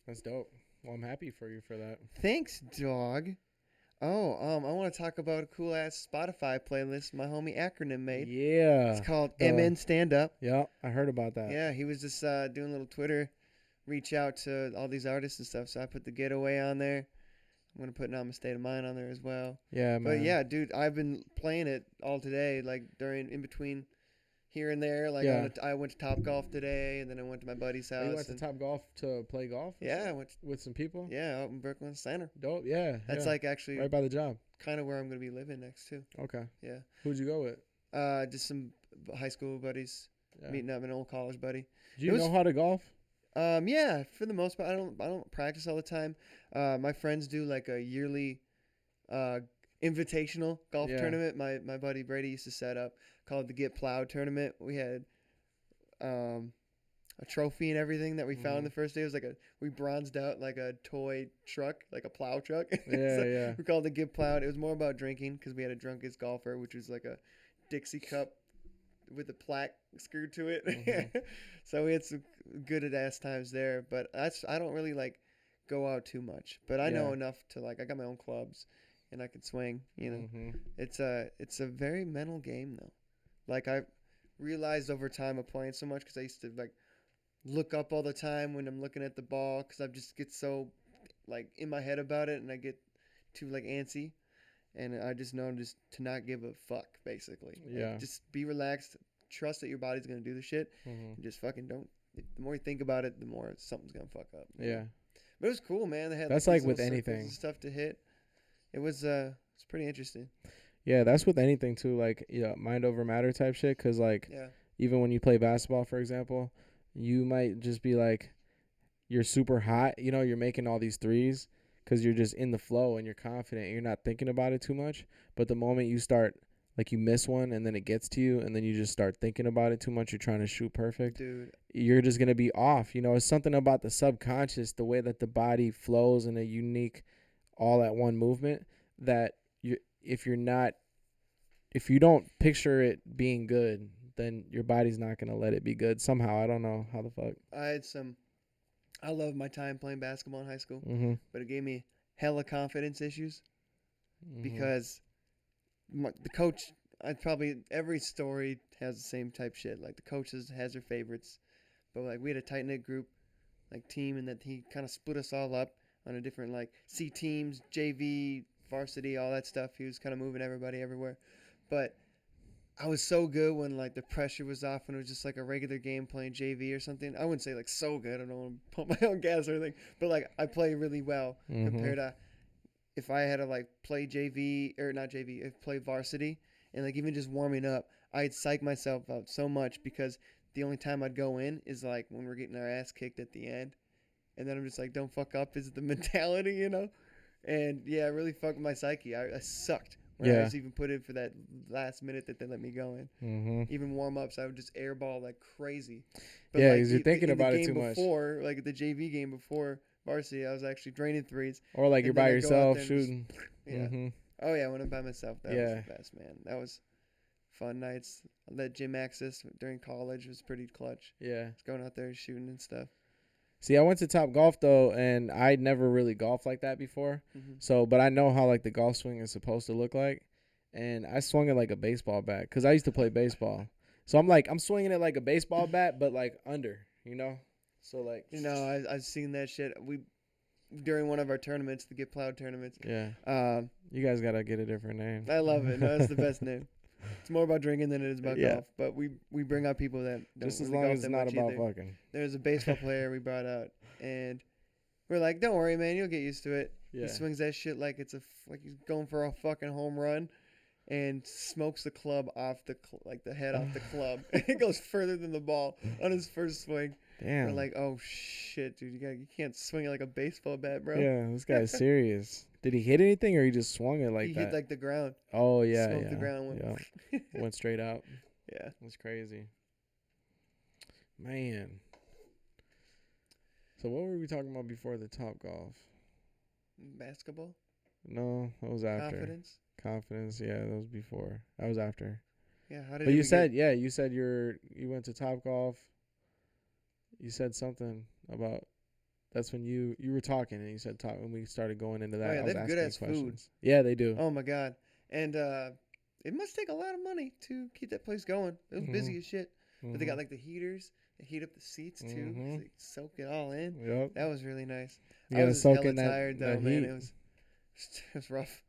That's dope. Well, I'm happy for you for that. Thanks, dog. Oh, I want to talk about a cool ass Spotify playlist my homie Acronym made. Yeah. It's called the- MN Stand Up. Yeah, I heard about that. Yeah, he was just doing a little Twitter reach out to all these artists and stuff. So I put the Getaway on there. I'm gonna put Now My State of Mind on there as well. Yeah, man. But yeah, dude, I've been playing it all today, like in between, here and there. Like Yeah. I went to Top Golf today, and then I went to my buddy's Oh, house. you went to and- Top Golf to play golf? or Yeah, I something? went. With some people? Yeah, out in Brooklyn Center. Dope. Yeah. That's yeah. like actually right by the job. kind of where I'm gonna be living next too. Okay. Yeah. Who'd you go with? Just some high school buddies Yeah. meeting up, an old college buddy. Do you it was- know how to golf? Yeah, for the most part, I don't practice all the time. My friends do like a yearly invitational golf Yeah. tournament. My buddy Brady used to set up called the Get Plowed tournament. We had a trophy and everything that we found Mhm. the first day. It was we bronzed out like a toy truck, like a plow truck. Yeah, So yeah. We called it Get Plowed. It was more about drinking because we had a drunkest golfer, which was like a Dixie cup with a plaque screwed to it. Mhm. So we had some good ass times there. But I don't really like go out too much. But I know Yeah. enough to I got my own clubs and I can swing. You know, Mhm. it's a very mental game though. Like I realized over time of playing so much because I used to look up all the time when I'm looking at the ball because I just get so in my head about it and I get too antsy. And I just know just to not give a fuck, basically. Yeah. Just be relaxed. Trust that your body's going to do the shit. Mhm. And just fucking don't. The more you think about it, the more something's going to fuck up. you know? Yeah. But it was cool, man. They had That's these like with little circles anything. and stuff to hit. It was it's pretty interesting. Yeah, that's with anything too. Like, yeah, mind over matter type shit. Cause like, Yeah. even when you play basketball, for example, you might just be like, you're super hot. You know, you're making all these threes because you're just in the flow and you're confident. And you're not thinking about it too much. But the moment you start, like, you miss one and then it gets to you, and then you just start thinking about it too much, you're trying to shoot perfect. Dude. You're just gonna be off. You know, it's something about the subconscious, the way that the body flows in a unique, all at one movement. That if you don't picture it being good, then your body's not gonna let it be good somehow. I don't know how the fuck. I love my time playing basketball in high school, Mm-hmm. but it gave me hella confidence issues Mm-hmm. because the coach, every story has the same type shit. Like the coach has their favorites, but like we had a tight knit group, like team, and that he kind of split us all up on a different like C teams, JV, varsity, all that stuff. He was kind of moving everybody everywhere, but I was so good when like the pressure was off and it was just like a regular game playing JV or something. I wouldn't say like so good. I don't want to pump my own gas or anything, but like I play really well compared to if I had to like play JV or not JV, if play varsity and like even just warming up, I'd psych myself out so much because the only time I'd go in is like when we're getting our ass kicked at the end, and then I'm just like, don't fuck up is the mentality, you know? And yeah, it really fucked with my psyche. I sucked. When I was even put in for that last minute that they let me go in. Mm-hmm. Even warm-ups, I would just airball like crazy. But Yeah, like, because you're thinking about it too before, much. Like the JV game before varsity, I was actually draining threes. Or like you're by yourself just, shooting. yeah. Mm-hmm. Oh, yeah, when I'm by myself. That was the best, man. That was fun nights. That gym access during college was pretty clutch. Yeah. Just going out there shooting and stuff. See, I went to Top Golf though, and I'd never really golfed like that before. Mm-hmm. So, but I know how like the golf swing is supposed to look like, and I swung it like a baseball bat because I used to play baseball. So I'm swinging it like a baseball bat, but like under, you know. So like, you know, I've seen that shit. During one of our tournaments, the Get Plowed tournaments. Yeah. You guys gotta get a different name. I love it. No, it's the best name. It's more about drinking than it is about golf. But we bring out people that don't just as really long golf as that it's not much about either. fucking. There's a baseball player we brought out, and we're like, "Don't worry, man. You'll get used to it." Yeah. He swings that shit like it's like he's going for a fucking home run, and smokes the club off the head off the club. It goes further than the ball on his first swing. Damn. We're like, "Oh shit, dude! You can't swing it like a baseball bat, bro." Yeah, this guy's serious. Did he hit anything or he just swung it like he that? hit like the ground. Oh yeah, Smoked the ground. Went straight out. Yeah. That's crazy. Man. So what were we talking about before the Top Golf? Basketball. No, that was after. Confidence. Yeah, that was before. That was after. Yeah. How did? But you said you went to Top Golf. You said something about. That's when you were talking and you said when we started going into that. Oh, yeah, I was they have asking good ass questions. food. Yeah, they do. Oh my god, and it must take a lot of money to keep that place going. It was busy as shit, but they got like the heaters. They heat up the seats too. So they soak it all in. Yep. That was really nice. You I gotta was soak hella in that, tired though, that man. heat. It was rough.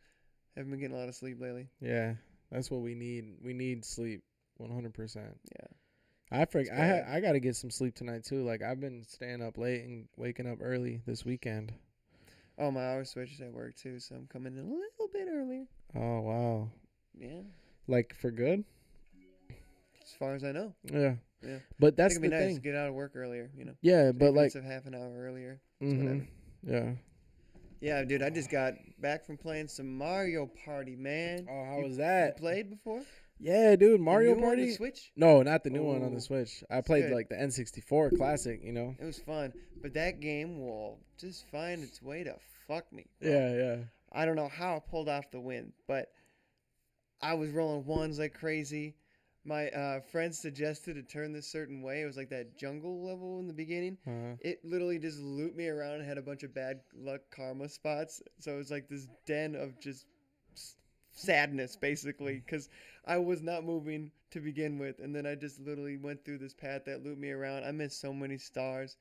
Haven't been getting a lot of sleep lately. Yeah, that's what we need. We need sleep, 100%. Yeah. I got to get some sleep tonight too. Like I've been staying up late and waking up early this weekend. Oh, my hour switches at work too, so I'm coming in a little bit earlier. Oh wow. Yeah. Like for good? As far as I know. Yeah. Yeah. But that's it'd the be nice thing. to get out of work earlier, you know. Yeah, but like half an hour earlier. whatever. Yeah. Yeah, dude, I just got back from playing some Mario Party, man. Oh, how was that? You played before? Yeah, dude, Mario The new one on Party. the Switch? No, not the new one on Oh, the Switch. I played good. like the N64 classic, you know. It was fun, but that game will just find its way to fuck me. Bro. Yeah. I don't know how I pulled off the win, but I was rolling ones like crazy. My friend suggested to turn this certain way. It was like that jungle level in the beginning. Uh-huh. It literally just looped me around and had a bunch of bad luck karma spots. So it was like this den of just sadness, basically, because I was not moving to begin with. And then I just literally went through this path that looped me around. I missed so many stars.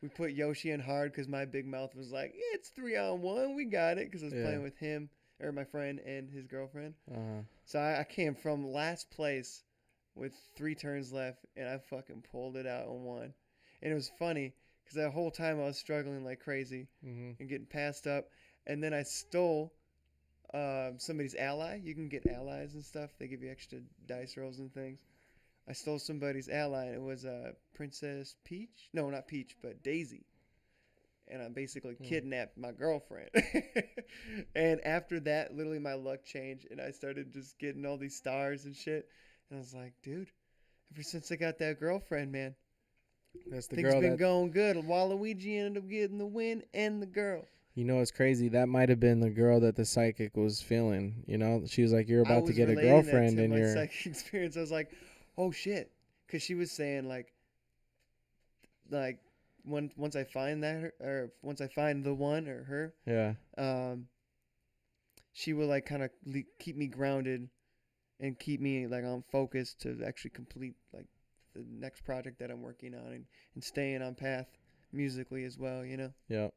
We put Yoshi in hard because my big mouth was like, it's 3-on-1. We got it, because I was playing with him, or my friend and his girlfriend. Uh-huh. So I came from last place with 3 turns left, and I fucking pulled it out and won. And it was funny because that whole time I was struggling like crazy Mm-hmm. and getting passed up. And then I stole somebody's ally. You can get allies and stuff. They give you extra dice rolls and things. I stole somebody's ally, and it was Princess Peach. No, not Peach, but Daisy. And I basically kidnapped my girlfriend. And after that, literally my luck changed, and I started just getting all these stars and shit. And I was like, dude, ever since I got that girlfriend, man, That's the things girl been that going good. Waluigi ended up getting the win and the girl. you know. It's crazy. That might have been the girl that the psychic was feeling. You know, she was like, "You're I about to was get a relating that girlfriend, to and my you're." psychic experience. I was like, oh shit, because she was saying like once I find that or once I find the one or her, Yeah. she will like kind of keep me grounded and keep me like on focus to actually complete like the next project that I'm working on and staying on path musically as well. You know, Yeah.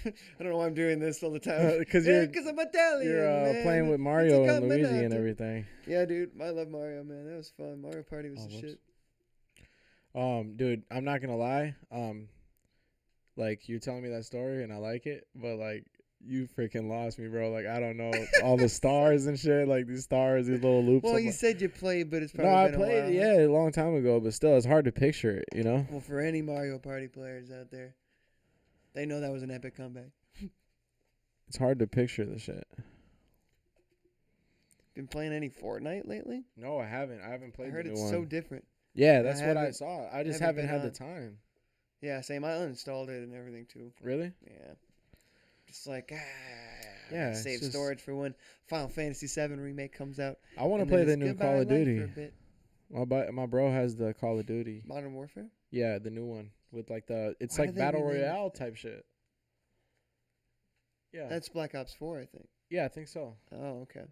I don't know why I'm doing this all the time. Because Because I'm Italian. you're man. playing with It's a Mario and Luigi and combinata. everything. Yeah, dude, I love Mario, man. That was fun. Mario Party was Oh, the whoops. shit. Dude, I'm not gonna lie. Like you're telling me that story and I like it, but like you freaking lost me, bro. Like I don't know all the stars and shit. Like these stars, these little loops. Well, I'm you like- said you played, but it's no, probably I been a played while. yeah a long time ago, but still, it's hard to picture it. You know. Well, for any Mario Party players out there, they know that was an epic comeback. It's hard to picture the shit. Been playing any Fortnite lately? No, I haven't. I haven't played I heard the new it's one. so different. Yeah, I that's what I haven't- saw. I just haven't haven't been had the on. time. Yeah, same. I uninstalled it and everything too. Really? Yeah. Just like, Yeah, it's save just- storage for when Final Fantasy VII Remake comes out. I want to and play then the it's new goodbye Call of life Duty. For a bit. My bro has the Call of Duty. Modern Warfare? Yeah, the new one with like it's Why like did they battle rename it? royale type shit. Yeah. That's Black Ops 4, I think. Yeah, I think so. Oh, okay.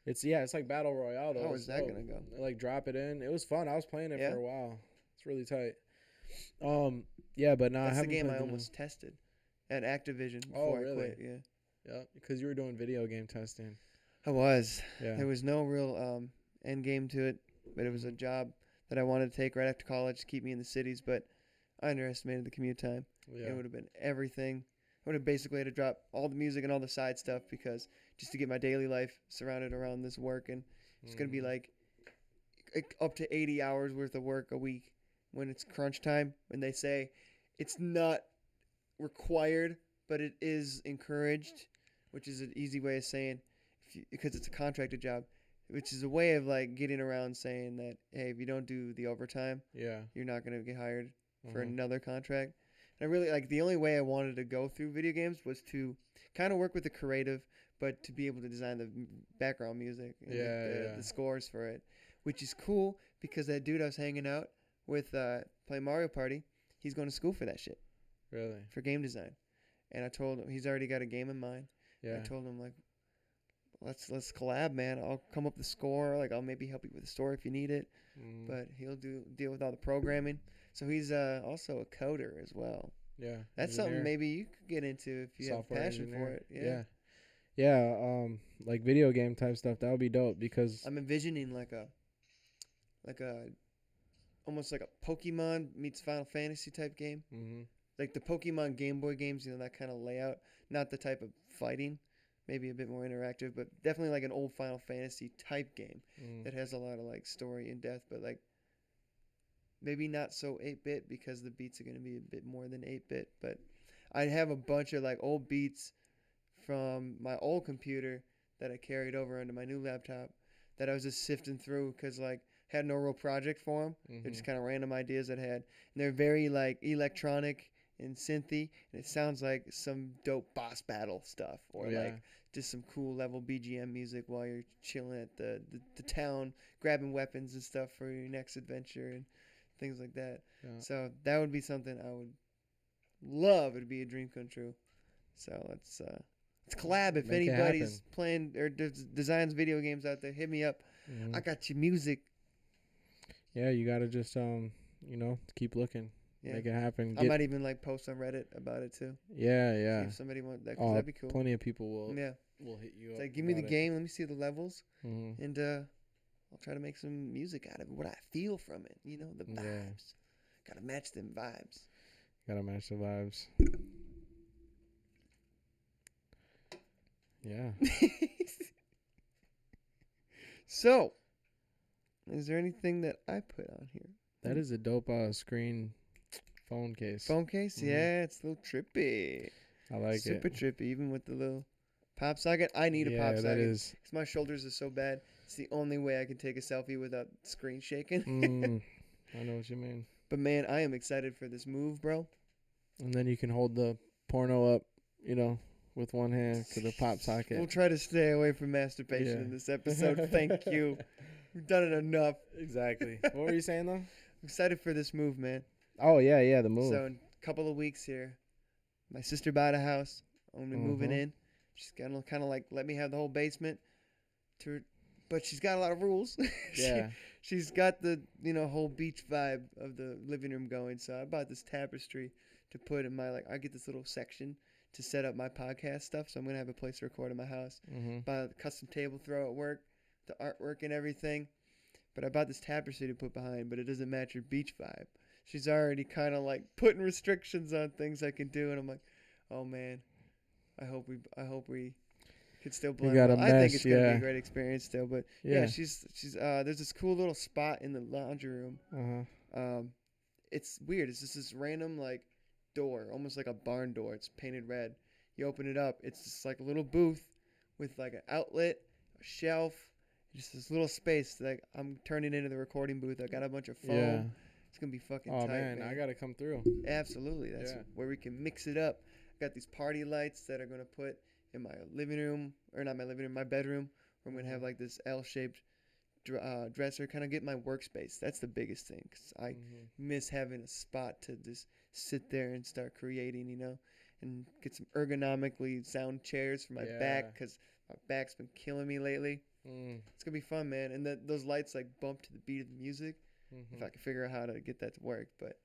It's like battle royale though. How It's is that dope. going to go? They, like drop it in. It was fun. I was playing it Yeah? for a while. It's really tight. Yeah, but no, I That's the haven't game played I the new- almost tested at Activision Oh, before I really? quit. Yeah. Yeah, because you were doing video game testing. I was. Yeah. There was no real end game to it, but it was a job that I wanted to take right after college to keep me in the cities, but I underestimated the commute time. Yeah. It would have been everything. I would have basically had to drop all the music and all the side stuff because just to get my daily life surrounded around this work, and it's going to be like up to 80 hours worth of work a week when it's crunch time, when they say it's not required, but it is encouraged, which is an easy way of saying because it's a contracted job, which is a way of like getting around saying that, hey, if you don't do the overtime, Yeah. you're not going to get hired for Mhm. another contract. And I really like the only way I wanted to go through video games was to kind of work with the creative, but to be able to design the background music and Yeah. the scores for it, which is cool because that dude I was hanging out with playing Mario Party, he's going to school for that shit, Really? for game design. And I told him he's already got a game in mind. Yeah. I told him like, let's collab, man. I'll come up with the score. Like I'll maybe help you with the story if you need it, Mm. but he'll deal with all the programming. So he's also a coder as well. Yeah. That's something engineer, maybe you could get into if you software have passion for engineer. it. Yeah. Yeah. Like video game type stuff. That would be dope because. I'm envisioning like a almost like a Pokemon meets Final Fantasy type game. Mm-hmm. Like the Pokemon Game Boy games, that kind of layout. Not the type of fighting, maybe a bit more interactive, but definitely like an old Final Fantasy type game that has a lot of like story and depth, but like maybe not so 8-bit because the beats are going to be a bit more than 8-bit. But I have a bunch of like old beats from my old computer that I carried over onto my new laptop that I was just sifting through because like had no real project for them. They're just kind of random ideas I had, and they're very like electronic and synthy, and it sounds like some dope boss battle stuff or like just some cool level BGM music while you're chilling at the town, grabbing weapons and stuff for your next adventure and things like that. Yeah. So that would be something I would love. It'd be a dream come true. So let's collab. If Make it anybody's happen. playing or designs video games out there, hit me up. Mhm. I got your music. Yeah, you gotta just keep looking, Yeah. make it happen. I might even like post on Reddit about it too. Yeah, See yeah. if somebody wants that, 'cause Oh, that'd be cool. plenty of people will Yeah. will hit you It's up. like, give me the about it. game. Let me see the levels, Mhm. and I'll try to make some music out of it. What I feel from it, the Yeah. vibes. Gotta match them vibes. Gotta match the vibes. Yeah. So, is there anything that I put on here? That is a dope screen phone case. Phone case? Mhm. Yeah, it's a little trippy. I like Super it. trippy, even with the little pop socket. I need a Yeah, pop that socket is. because my shoulders are so bad. It's the only way I can take a selfie without screen shaking. I know what you mean. But man, I am excited for this move, bro. And then you can hold the porno up, with one hand to the pop socket. We'll try to stay away from masturbation Yeah. in this episode. Thank you. We've done it enough. Exactly. What were you saying though? I'm excited for this move, man. Oh yeah, the move. So in a couple of weeks here, my sister bought a house. I'm gonna be moving Mhm. in. She's gonna kind of like let me have the whole basement. But she's got a lot of rules. Yeah. She's got the whole beach vibe of the living room going. So I bought this tapestry to put in my I get this little section to set up my podcast stuff. So I'm gonna have a place to record in my house. Mhm. Buy a custom table throw at work, the artwork and everything. But I bought this tapestry to put behind, but it doesn't match her beach vibe. She's already kind of like putting restrictions on things I can do, and I'm like, oh man, I hope we could still blend. got a well. I think mesh, it's gonna be yeah. a great experience still, but yeah, she's there's this cool little spot in the laundry room. It's weird. It's just this random door, almost like a barn door. It's painted red. You open it up, it's just like a little booth with like an outlet, a shelf, just this little space that I'm turning into the recording booth. I got a bunch of foam. Yeah. It's gonna be fucking Oh tight, man, I gotta come through. Absolutely. That's Yeah. where we can mix it up. I got these party lights that are gonna put in my living room, or not my living room, my bedroom, where I'm gonna have like this L-shaped dresser, kind of get my workspace. That's the biggest thing, 'cause I miss having a spot to just sit there and start creating, and get some ergonomically sound chairs for my back, Yeah. because my back's been killing me lately. It's gonna be fun, man. And those lights bump to the beat of the music. If I can figure out how to get that to work, but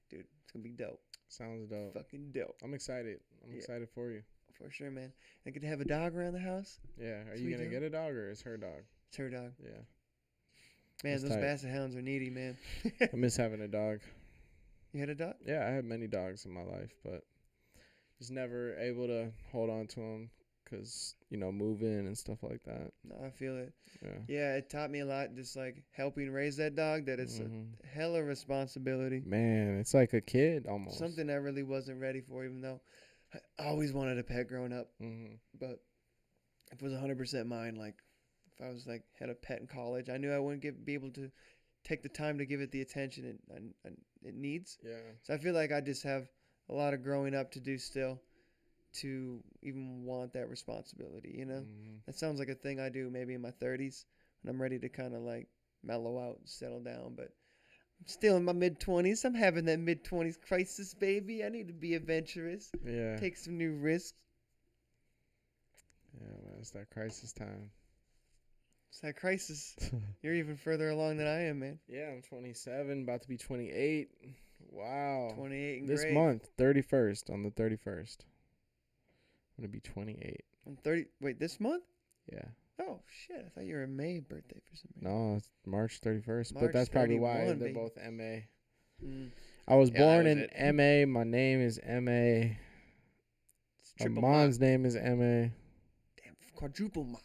dude, it's gonna be dope. Sounds dope. Fucking dope. I'm excited. I'm Yeah. excited for you. For sure, man. I get to have a dog around the house. Yeah. Are you Sweet gonna dog. get a dog or is her dog? It's her dog. Yeah. Man, That's those tight. basset hounds are needy, man. I miss having a dog. You had a dog? Yeah, I had many dogs in my life, but just never able to hold on to them because moving and stuff like that. No, I feel it. Yeah. Yeah, it taught me a lot, just helping raise that dog, that it's a hella responsibility. Man, it's like a kid almost. Something I really wasn't ready for, even though I always wanted a pet growing up. But if it was 100% mine, if I was had a pet in college, I knew I wouldn't be able to take the time to give it the attention it needs. Yeah. So I feel like I just have a lot of growing up to do still, to even want that responsibility. That sounds like a thing I do maybe in my 30s when I'm ready to kind of mellow out and settle down. But I'm still in my mid-20s. I'm having that mid-20s crisis, baby. I need to be adventurous, Yeah. take some new risks. Yeah, man, it's that crisis time. It's that crisis. You're even further along than I am, man. Yeah, I'm 27, about to be 28. Wow. 28 and This great. month, 31st, on the 31st. I'm going to be 28. I'm 30. Wait, this month? Yeah. Oh, shit. I thought you were a May birthday for some reason. No, it's March 31st. March But that's probably why 31, they're baby. both MA. Mm. I was Yeah, born that in was MA. My name is MA. It's My triple mom's name is MA. Damn, quadruple ma.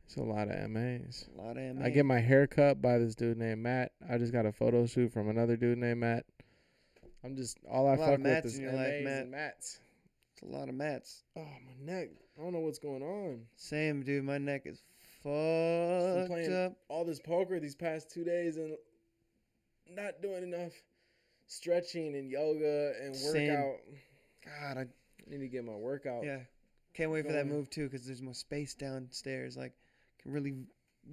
It's a lot of MAs. A lot of MA. I get my hair cut by this dude named Matt. I just got a photo shoot from another dude named Matt. I'm just, all I A lot fuck of with Matts is in your MAs life, Matt. and Matts. It's a lot of mats. Oh, my neck. I don't know what's going on. Same, dude. My neck is Been fucked playing up. all this poker these past 2 days and not doing enough stretching and yoga and Same. workout. God, I Need to get my workout. yeah. Can't wait for that Going. move too, because there's more space downstairs. Can really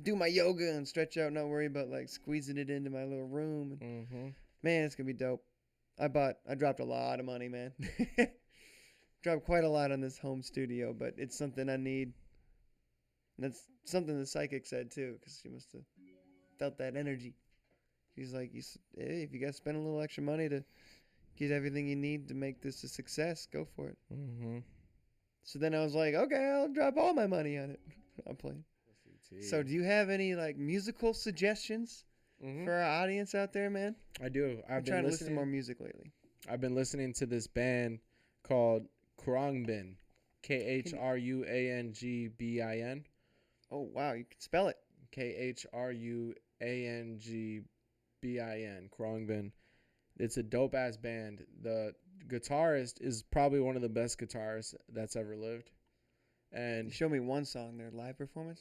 do my yoga and stretch out, not worry about squeezing it into my little room. And, man, it's gonna be dope. I dropped a lot of money, man. Dropped quite a lot on this home studio, but it's something I need. And that's something the psychic said too, because she must have felt that energy. She's like, hey, if you gotta spend a little extra money to get everything you need to make this a success, go for it. So then I was like, okay, I'll drop all my money on it. I'm playing. So do you have any musical suggestions for our audience out there, man? I do. I'm trying to listen to more music lately. I've been listening to this band called Khruangbin, Khruangbin, Oh wow, you can spell it. Khruangbin, Khruangbin. It's a dope ass band. The guitarist is probably one of the best guitarists that's ever lived. You And showed me one song, their live performance,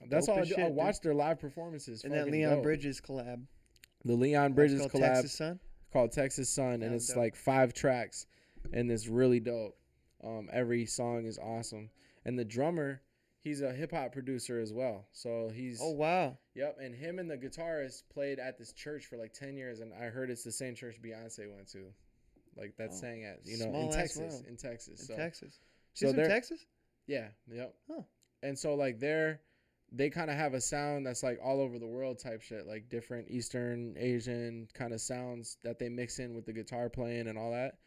that's Dope all I as do. shit, I dude. watch their live performances. and that Fucking Leon dope. Bridges collab. The Leon It's Bridges called collab Texas Sun. called Texas Sun, That and was it's dope. like 5 tracks, and it's really dope. Every song is awesome, and the drummer, he's a hip hop producer as well. So he's Oh wow, yep, and him and the guitarist played at this church for like 10 years, and I heard it's the same church Beyonce went to, like that Oh, saying at in small-ass Texas, world. in Texas. in So Texas. so She's from they're Texas. yeah, yep. Huh. And so like they kind of have a sound that's like all over the world type shit, like different Eastern Asian kind of sounds that they mix in with the guitar playing and all that.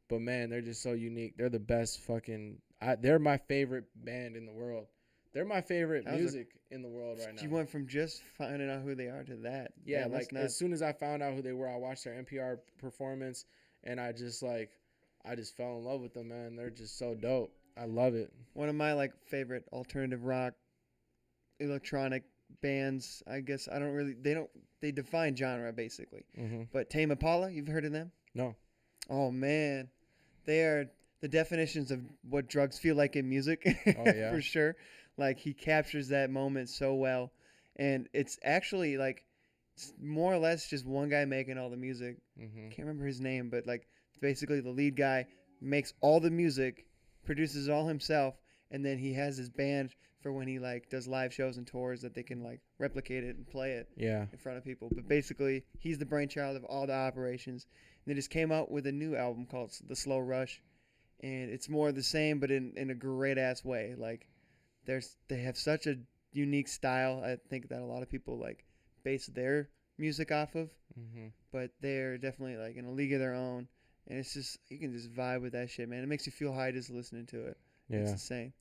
But man, they're just so unique. They're the best fucking. They're my favorite band in the world. They're my favorite How's it- music in the world right now. You went from just finding out who they are to that. Yeah, Damn, that's like nuts. as soon as I found out who they were, I watched their NPR performance, and I just fell in love with them, man. They're just so dope. I love it. One of my like favorite alternative rock, electronic bands. I guess I don't really. They define genre basically. Mm-hmm. But Tame Impala, you've heard of them? No. Oh man, they are the definitions of what drugs feel like in music. Oh, yeah? For sure. Like he captures that moment so well, and it's actually like it's more or less just one guy making all the music. Mm-hmm. Can't remember his name, but like basically the lead guy makes all the music, produces it all himself, and then he has his band for when he like does live shows and tours that they can like replicate it and play it Yeah. in front of people. But basically, he's the brainchild of all the operations. And they just came out with a new album called The Slow Rush, and it's more of the same, but in a great ass way. Like they have such a unique style. I think that a lot of people like base their music off of, Mm-hmm. but they're definitely like in a league of their own. And it's just you can just vibe with that shit, man. It makes you feel high just listening to it. It's Yeah. insane.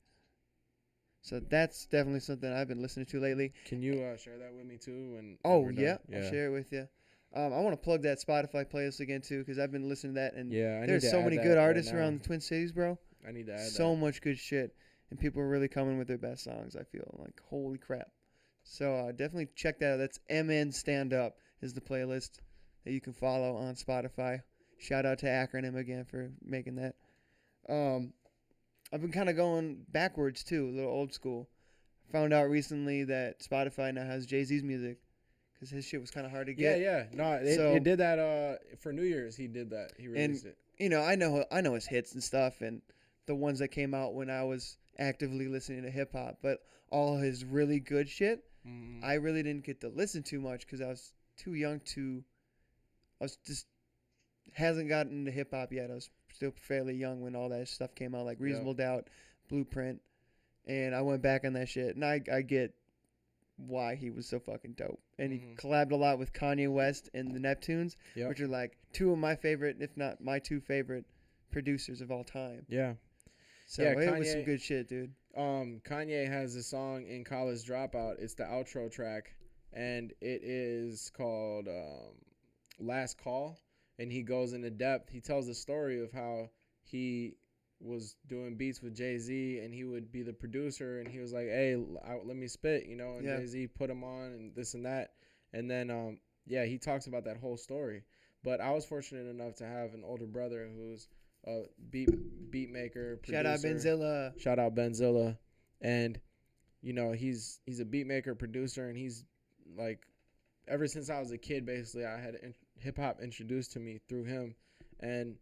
So that's definitely something I've been listening to lately. Can you share that with me too? When Oh we're done? yeah, I'll share it with you. I want to plug that Spotify playlist again too, because I've been listening to that, and Yeah, I need there's to so add many that good right artists now. around the Twin Cities, bro. I need to add So much good shit, and people are really coming with their best songs. I feel like holy crap. So definitely check that out. That's MN Stand Up is the playlist that you can follow on Spotify. Shout out to Acronym again for making that. I've been kind of going backwards too, a little old school. Found out recently that Spotify now has Jay-Z's music because his shit was kind of hard to Yeah, get. yeah. No, it, So- it did that for New Year's. He did that. He released it. You know, I know his hits and stuff, and the ones that came out when I was actively listening to hip hop. But all his really good shit, Mm-hmm. I really didn't get to listen too much because I was too young to. I was just hasn't gotten into hip hop yet. I was still fairly young when all that stuff came out, like Reasonable Doubt, Blueprint, and I went back on that shit. And I get why he was so fucking dope. And he collabed a lot with Kanye West and the Neptunes, Yep. which are like two of my favorite, if not my two favorite producers of all time. Yeah. So Yeah, it was some Kanye- good shit, dude. Kanye has a song in College Dropout. It's the outro track, and it is called Last Call. And he goes into depth. He tells the story of how he was doing beats with Jay-Z, and he would be the producer, and he was like, hey, let me spit, you know, and Yeah. Jay-Z put him on and this and that. And then, he talks about that whole story. But I was fortunate enough to have an older brother who's a beat maker, producer. Shout out Benzilla. Shout out Benzilla. And, you know, he's a beat maker, producer, and he's like, ever since I was a kid, basically, I had hip hop introduced to me through him. And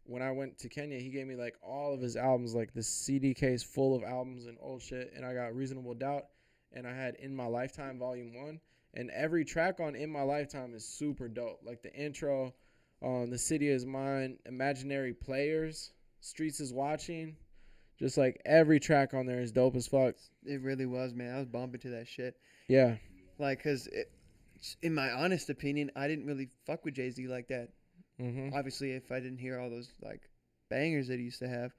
when I went to Kenya, he gave me like all of his albums, like this CD case full of albums and old shit. And I got Reasonable Doubt, and I had In My Lifetime Volume 1. And every track on In My Lifetime is super dope. Like the intro, The City Is Mine, Imaginary Players, Streets Is Watching. Just like every track on there is dope as fuck. It really was, man. I was bumping to that shit. Yeah. Like, because in my honest opinion, I didn't really fuck with Jay-Z like that. Mm-hmm. Obviously, if I didn't hear all those, like, bangers that he used to have,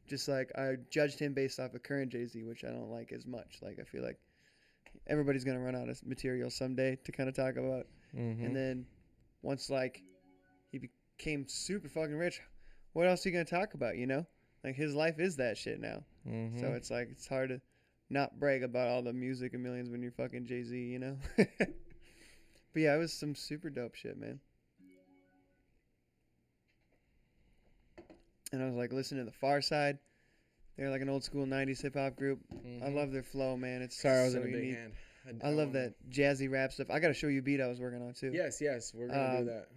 just, like, I judged him based off of current Jay-Z, which I don't like as much. Like, I feel like everybody's going to run out of material someday to kind of talk about. Mm-hmm. And then once, like, he became super fucking rich. What else are you gonna talk about? You know, like his life is that shit now. Mm-hmm. So it's like it's hard to not brag about all the music and millions when you're fucking Jay-Z, you know. But yeah, it was some super dope shit, man. And I was like listening to the Far Side. They're like an old school '90s hip hop group. I love their flow, man. It's Sorry, I was so in a big unique. hand. I love that jazzy rap stuff. I gotta show you a beat I was working on too. Yes, we're gonna do that.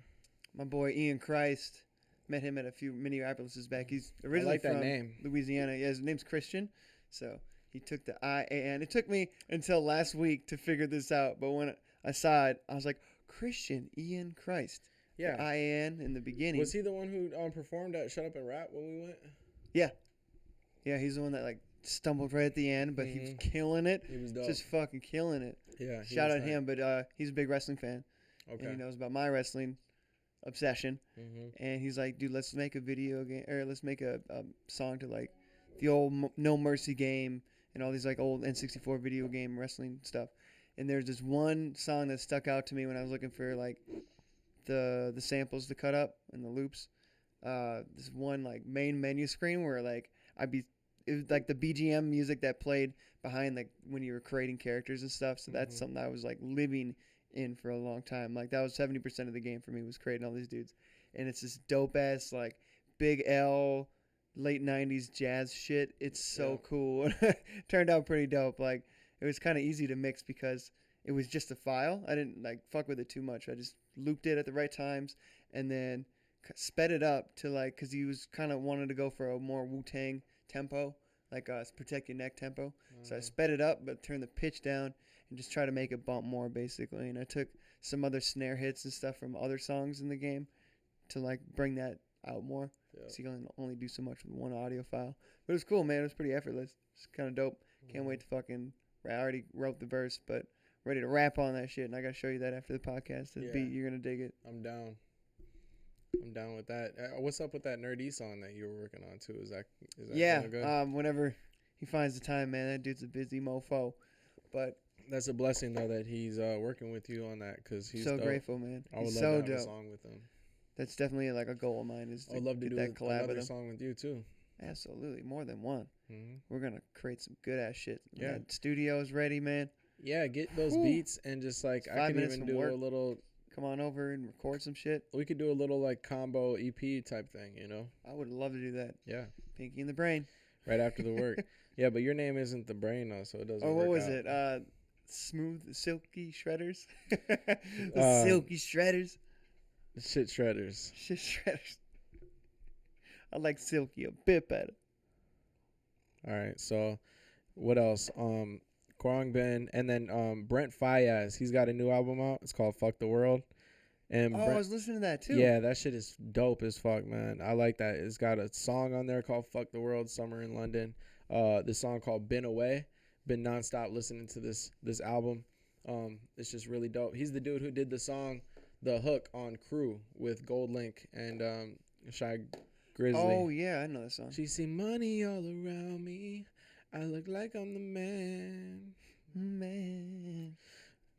My boy Ian Christ, met him at a few Minneapolis back. He's originally that from name. Louisiana. Yeah, his name's Christian. So he took the I-A-N. It took me until last week to figure this out, but when I saw it, I was like, Christian Ian Christ. Yeah. The I-A-N in the beginning. Was he the one who performed at Shut Up and Rap when we went? Yeah. Yeah, he's the one that like stumbled right at the end, but he was killing it. He was dope. Just fucking killing it. Yeah. Shout out him, but he's a big wrestling fan. Okay. And he knows about my wrestling obsession. Mm-hmm. And he's like, dude, let's make a video game, or let's make a song to like the old No Mercy game and all these like old N64 video game wrestling stuff. And there's this one song that stuck out to me when I was looking for like the samples to cut up and the loops. This one like main menu screen where like it was like the BGM music that played behind like when you were creating characters and stuff. So that's something I was like living in for a long time. Like that was 70% of the game for me, was creating all these dudes. And it's this dope ass like Big L late 90s jazz shit. It's so cool. Turned out pretty dope. Like it was kind of easy to mix because it was just a file. I didn't like fuck with it too much. I just looped it at the right times and then sped it up to like, cause he was kind of wanted to go for a more Wu-Tang tempo, like Protect Your Neck tempo. So I sped it up but turned the pitch down and just try to make it bump more basically. And I took some other snare hits and stuff from other songs in the game to like bring that out more. So you can only do so much with one audio file. But it was cool, man. It was pretty effortless. It's kind of dope. Can't wait to fucking. I already wrote the verse, but ready to rap on that shit. And I gotta show you that after the podcast. The beat, you're gonna dig it. I'm down. I'm down with that. What's up with that Nerdy song that you were working on too? Is that good? Whenever he finds the time, man. That dude's a busy mofo. But that's a blessing though that he's working with you on that, because he's so dope. grateful, man. I would he's love so to have dope. a song with him. That's definitely like a goal of mine. Is to I'd love to get do that collab with another him. song with you too. Absolutely, more than one. Mm-hmm. We're gonna create some good ass shit. Yeah, that studio's ready, man. Yeah, get those beats and just like I can even do a little. Come on over and record some shit. We could do a little like combo EP type thing, you know? I would love to do that. Yeah. Pinky in the brain. Right after the work. Yeah, but your name isn't the brain though, so it doesn't. What was out. it? Smooth silky shredders. The silky shredders. Shit shredders. Shit shredders. I like silky a bit better. All right, so what else? Khruangbin, and then Brent Faiyaz, he's got a new album out. It's called Fuck the World. And I was listening to that too. Yeah, that shit is dope as fuck, man. I like that. It's got a song on there called Fuck the World, Summer in London. This song called Been Away. Been nonstop listening to this album. It's just really dope. He's the dude who did the song, the hook on Crew with Gold Link and Shy Grizzly. Oh yeah, I know that song. She see money all around me. I look like I'm the man.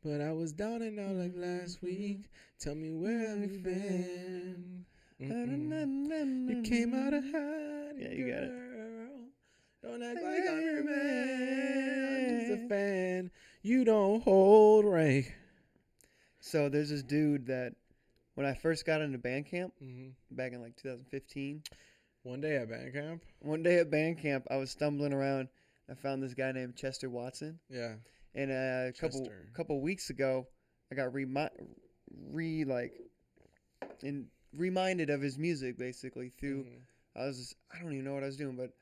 But I was down and out like last week. Tell me where have you been? You came out of hiding, yeah, you got it. Don't act like I'm your man. I'm just a fan. You don't hold rank. So there's this dude that when I first got into band camp back in like 2015. One day at band camp, I was stumbling around. I found this guy named Chester Watson. Yeah. And a couple weeks ago, I got reminded of his music basically through. I don't even know what I was doing, but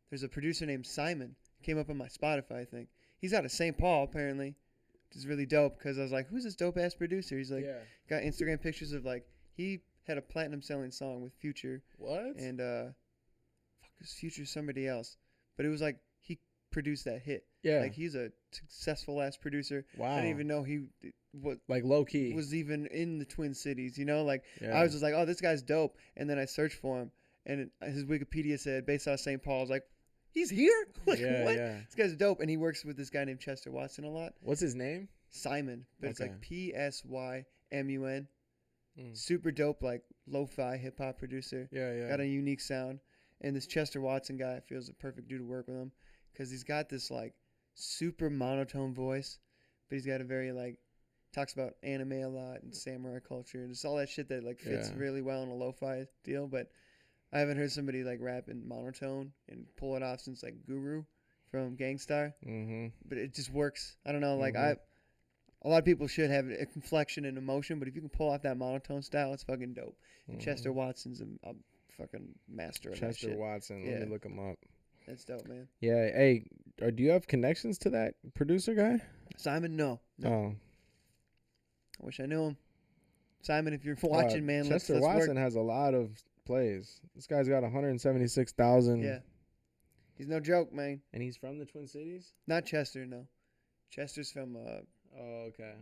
there's a producer named Simon. Came up on my Spotify, I think. He's out of St. Paul apparently, which is really dope because I was like, who's this dope ass producer? He's like, got Instagram pictures of like he had a platinum selling song with Future. What? And is Future somebody else? But it was like he produced that hit. Yeah. Like he's a successful ass producer. Wow. I didn't even know he like low key was even in the Twin Cities, you know? Like I was just like, oh, this guy's dope. And then I searched for him and his Wikipedia said based out of St. Paul. I was like, he's here? Like what? Yeah. This guy's dope. And he works with this guy named Chester Watson a lot. What's his name? Simon. But it's like Psyymun. Super dope, like lo-fi hip hop producer. Yeah. Got a unique sound. And this Chester Watson guy feels a perfect dude to work with him because he's got this like super monotone voice, but he's got a very like talks about anime a lot and samurai culture and just all that shit that like fits really well in a lo-fi deal. But I haven't heard somebody like rap in monotone and pull it off since like Guru from Gangstar. But it just works. I don't know. Like a lot of people should have a inflection and emotion, but if you can pull off that monotone style, it's fucking dope. And Chester Watson's a fucking master of that Chester shit. Watson. Yeah. Let me look him up. That's dope, man. Yeah. Hey, do you have connections to that producer guy? Simon, no. Oh. I wish I knew him. Simon, if you're watching, man, Chester let's Watson work. has a lot of plays. This guy's got 176,000. Yeah. He's no joke, man. And he's from the Twin Cities? Not Chester, no. Chester's from Oh, okay.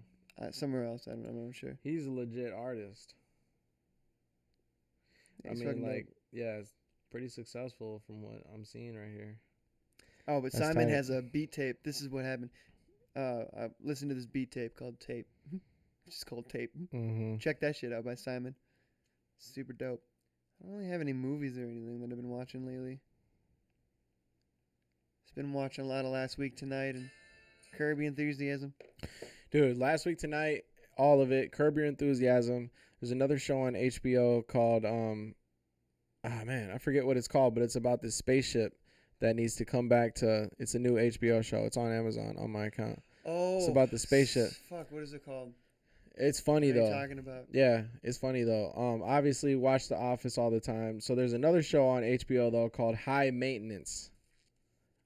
somewhere else. I'm not sure. He's a legit artist. Yeah, I he's mean, fucking like, dope. yeah, it's pretty successful from what I'm seeing right here. Oh, but That's Simon tight. has a beat tape. This is what happened. I listened to this beat tape called Tape. It's just called Tape. Check that shit out by Simon. Super dope. I don't really have any movies or anything that I've been watching lately. Just been watching a lot of Last Week Tonight and Curb Your Enthusiasm. Dude, Last Week Tonight, all of it. Curb Your Enthusiasm. There's another show on HBO called, I forget what it's called, but it's about this spaceship that needs to come back to, it's a new HBO show. It's on Amazon on my account. Oh. It's about the spaceship. Fuck, what is it called? It's funny, What are you though. talking about? Yeah, it's funny, though. Obviously, watch The Office all the time. So there's another show on HBO, though, called High Maintenance.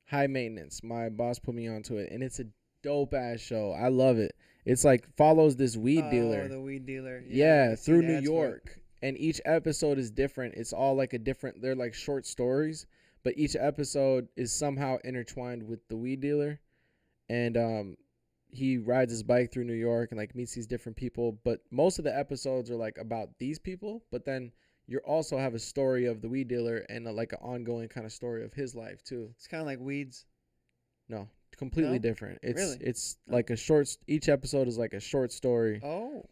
High Maintenance. My boss put me onto it, and it's a dope-ass show. I love it. It's like follows this weed dealer. Oh, the weed dealer. Yeah, I've through seen New ads for it. York. And each episode is different. It's all like a different, they're like short stories, but each episode is somehow intertwined with the weed dealer. And he rides his bike through New York and like meets these different people. But most of the episodes are like about these people, but then you also have a story of the weed dealer and like an ongoing kind of story of his life too. It's kind of like Weeds. No, completely No? different. It's Really? it's like a short. Each episode is like a short story. Oh.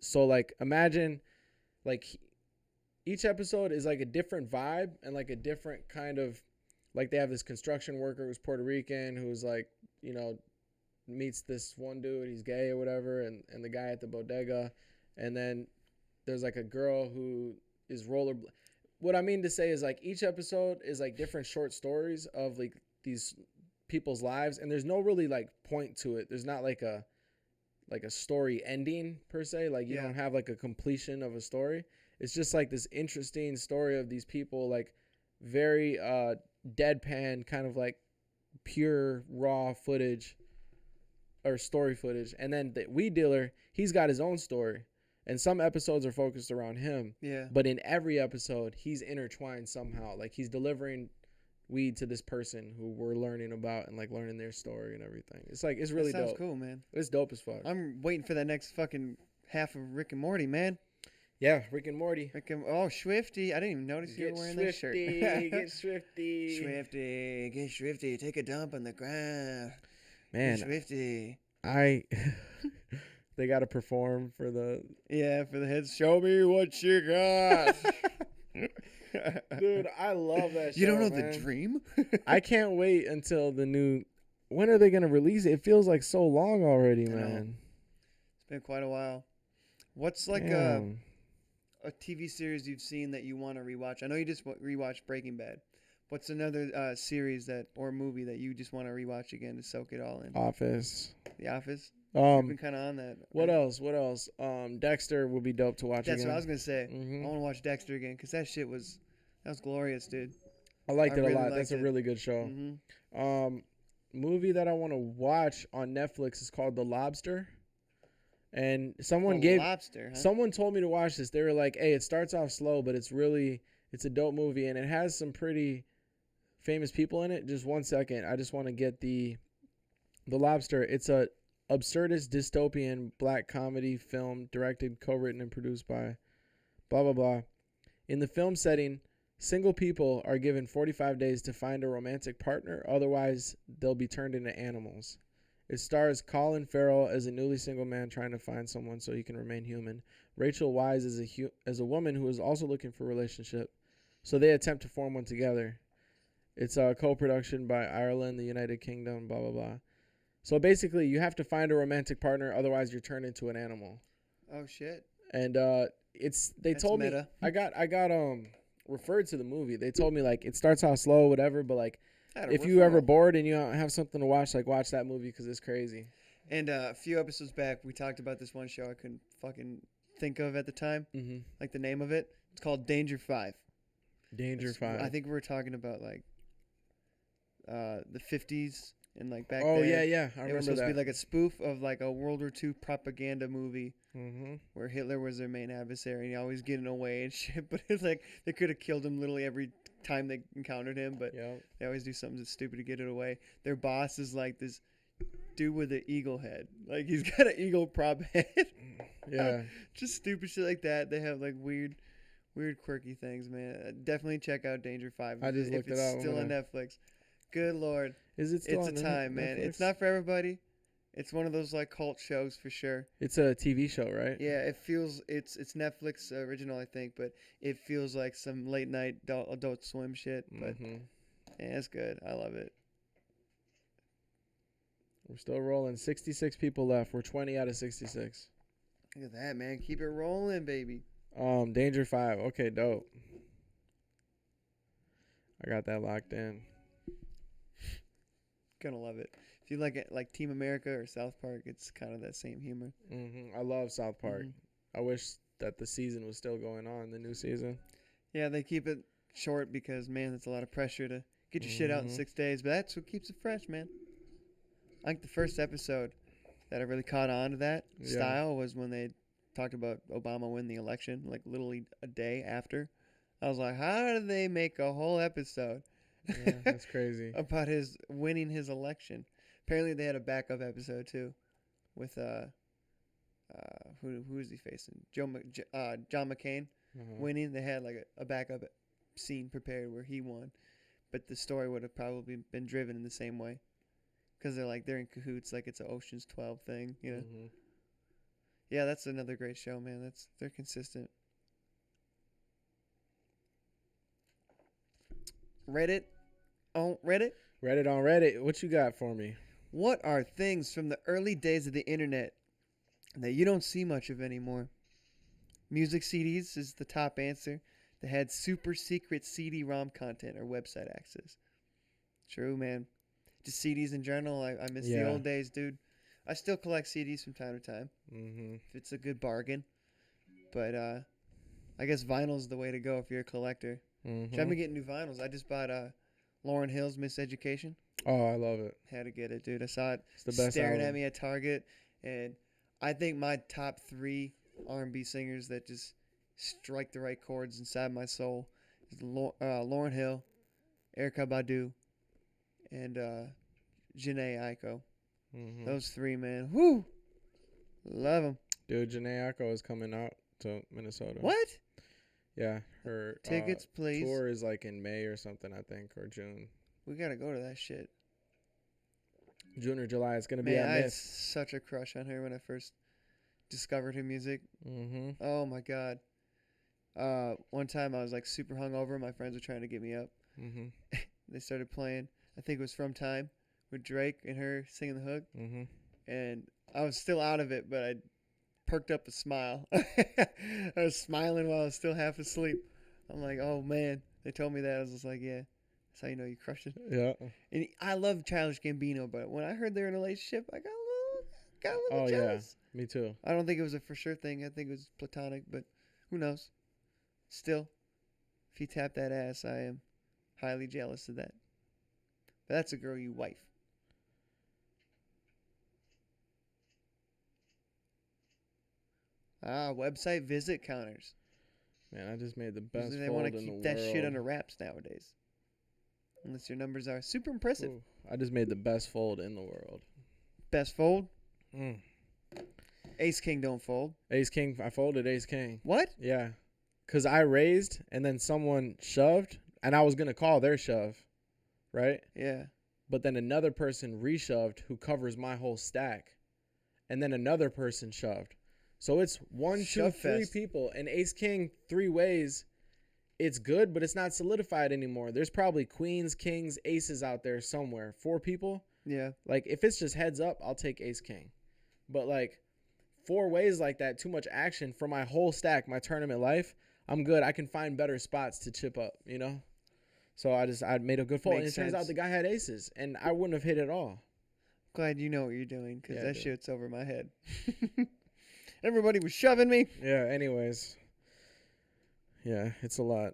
So like imagine, like each episode is like a different vibe and like a different kind of, like they have this construction worker who's Puerto Rican who's like, you know, meets this one dude, he's gay or whatever, and the guy at the bodega, and then there's like a girl who is what I mean to say is like each episode is like different short stories of like these people's lives, and there's no really like point to it. There's not like a story ending per se. Like you Yeah. don't have like a completion of a story. It's just like this interesting story of these people, like very deadpan, kind of like pure raw footage or story footage. And then the weed dealer, he's got his own story, and some episodes are focused around him. Yeah. But in every episode, he's intertwined somehow. Like he's delivering weed to this person who we're learning about and like learning their story and everything. It's like, it's really That sounds dope. cool, man. It's dope as fuck. I'm waiting for that next fucking half of Rick and Morty, man. Yeah, Rick and Morty. Oh, Swifty. I didn't even notice you were wearing that shirt. Get swifty. Swifty, get Swifty. Take a dump on the ground. Man, Get Swifty. they got to perform for the. Yeah, for the heads. Show me what you got. Dude, I love that show. You don't know man. the dream? I can't wait until the new. When are they gonna release it? It feels like so long already, I know. man. It's been quite a while. What's like Damn. a TV series you've seen that you want to rewatch? I know you just rewatched Breaking Bad. What's another series or movie that you just want to rewatch again to soak it all in? Office. The Office. You've been Um, kind of on that. what right? else? What else? Dexter would be dope to watch That's again. what I was gonna say. Mhm. I want to watch Dexter again because that shit was glorious, dude. I liked I it a really lot. liked That's a it. really good show. Mm-hmm. Movie that I want to watch on Netflix is called The Lobster, and someone Lobster. Huh? someone told me to watch this. They were like, "Hey, it starts off slow, but it's a dope movie, and it has some pretty famous people in it." Just one second, I just want to get the Lobster. It's a absurdist dystopian black comedy film directed, co-written, and produced by blah blah blah. In the film setting, single people are given 45 days to find a romantic partner, otherwise they'll be turned into animals. It stars Colin Farrell as a newly single man trying to find someone so he can remain human. Rachel Weisz as a woman who is also looking for a relationship. So they attempt to form one together. It's a co-production by Ireland, the United Kingdom, blah blah blah. So basically, you have to find a romantic partner, otherwise you're turned into an animal. Oh shit. And That's told meta. me I got referred to the movie. They told me like it starts out slow, whatever, but like if you ever bored and you have something to watch, like watch that movie because it's crazy. And a few episodes back, we talked about this one show I couldn't fucking think of at the time, like the name of it. It's called Danger 5. Danger 5. I think we were talking about like the 50s and like back Oh then. yeah, I It was remember supposed to that. be like a spoof of like a World War II propaganda movie Mm-hmm. where Hitler was their main adversary and he always getting away and shit. But it's like they could have killed him literally every time they encountered him, but Yeah. they always do something stupid to get it away. Their boss is like this dude with an eagle head. Like he's got an eagle prop head. Yeah. Just stupid shit like that. They have like weird, quirky things, man. Definitely check out Danger 5 I just if looked it it's up. I'm still on gonna- Netflix. Good lord. Is it still It's on a time, man. It's Netflix? not for everybody. It's one of those like cult shows for sure. It's a TV show, right? Yeah, it feels it's Netflix original, I think, but it feels like some late night Adult Swim shit. But Mhm. yeah, it's good. I love it. We're still rolling. 66 people left. We're 20 out of 66. Look at that, man. Keep it rolling, baby. Danger 5. Okay, dope. I got that locked in. Gonna love it. If you like it, like Team America or South Park, it's kind of that same humor. I love South Park. Mhm. I wish that the season was still going on, the new season. Yeah, they keep it short because man, that's a lot of pressure to get your shit out in 6 days. But that's what keeps it fresh, man. I think the first episode that I really caught on to that Yeah. style was when they talked about Obama winning the election, like literally a day after. I was like, how did they make a whole episode Yeah, that's crazy. about his winning his election? Apparently, they had a backup episode too, with who is he facing? John McCain winning. They had like a backup scene prepared where he won, but the story would have probably been driven in the same way, because they're in cahoots, like it's an Ocean's 12 thing, you know. Yeah, that's another great show, man. They're consistent. Reddit. Oh, Reddit. Reddit on Reddit. What you got for me? What are things from the early days of the internet that you don't see much of anymore? Music CDs is the top answer. They had super secret CD-ROM content or website access. True, man. Just CDs in general. I miss the Yeah. old days, dude. I still collect CDs from time to time if it's a good bargain. But I guess vinyl's the way to go if you're a collector. I've been getting new vinyls. I just bought Lauryn Hill's Miseducation. Oh, I love it. Had to get it, dude. I saw it It's the best staring album. at me at Target, and I think my top 3 R&B singers that just strike the right chords inside my soul is Lauryn Hill, Erykah Badu, and Jhené Aiko. Those 3, man. Whoo! Love them. Dude, Jhené Aiko is coming out to Minnesota. What? Yeah, her Tickets, please. tour is like in May or something, I think, or June. We gotta go to that shit. June or July. It's gonna be Man, at I had Myth. such a crush on her when I first discovered her music. Mm-hmm. Oh my god. One time I was like super hungover. My friends were trying to get me up. Mm-hmm. They started playing. I think it was From Time with Drake and her singing the hook. Mm-hmm. And I was still out of it, but I perked up a smile. I was smiling while I was still half asleep. I'm like, oh man. They told me that. I was just like, yeah. That's how you know you crushed it. Yeah. And I love Childish Gambino, but when I heard they were in a relationship, I got a little Oh jealous. yeah. Me too. I don't think it was a for sure thing. I think it was platonic, but who knows? Still, if you tap that ass, I am highly jealous of that. But that's a girl you wife. Website visit counters. Man, I just made the best They fold want in to the keep world. that shit under wraps nowadays. Unless your numbers are super impressive. Ooh, I just made the best fold in the world. Best fold. Mm. Ace King don't fold. Ace King. I folded Ace King. What? Yeah. Because I raised and then someone shoved and I was going to call their shove. Right? Yeah. but then another person reshoved who covers my whole stack, and then another person shoved. So it's 1, 2, Shove 3 fest. people, and ace king 3 ways. It's good, but it's not solidified anymore. There's probably queens, kings, aces out there somewhere. 4 people. Yeah. Like, if it's just heads up, I'll take ace king. But, like, 4 ways like that, too much action for my whole stack, my tournament life, I'm good. I can find better spots to chip up, you know? So I made a good fold. And it turns out the guy had aces, and I wouldn't have hit at all. Glad you know what you're doing, because Yeah, that dude. shit's over my head. Everybody was shoving me. Yeah, anyways. Yeah, it's a lot.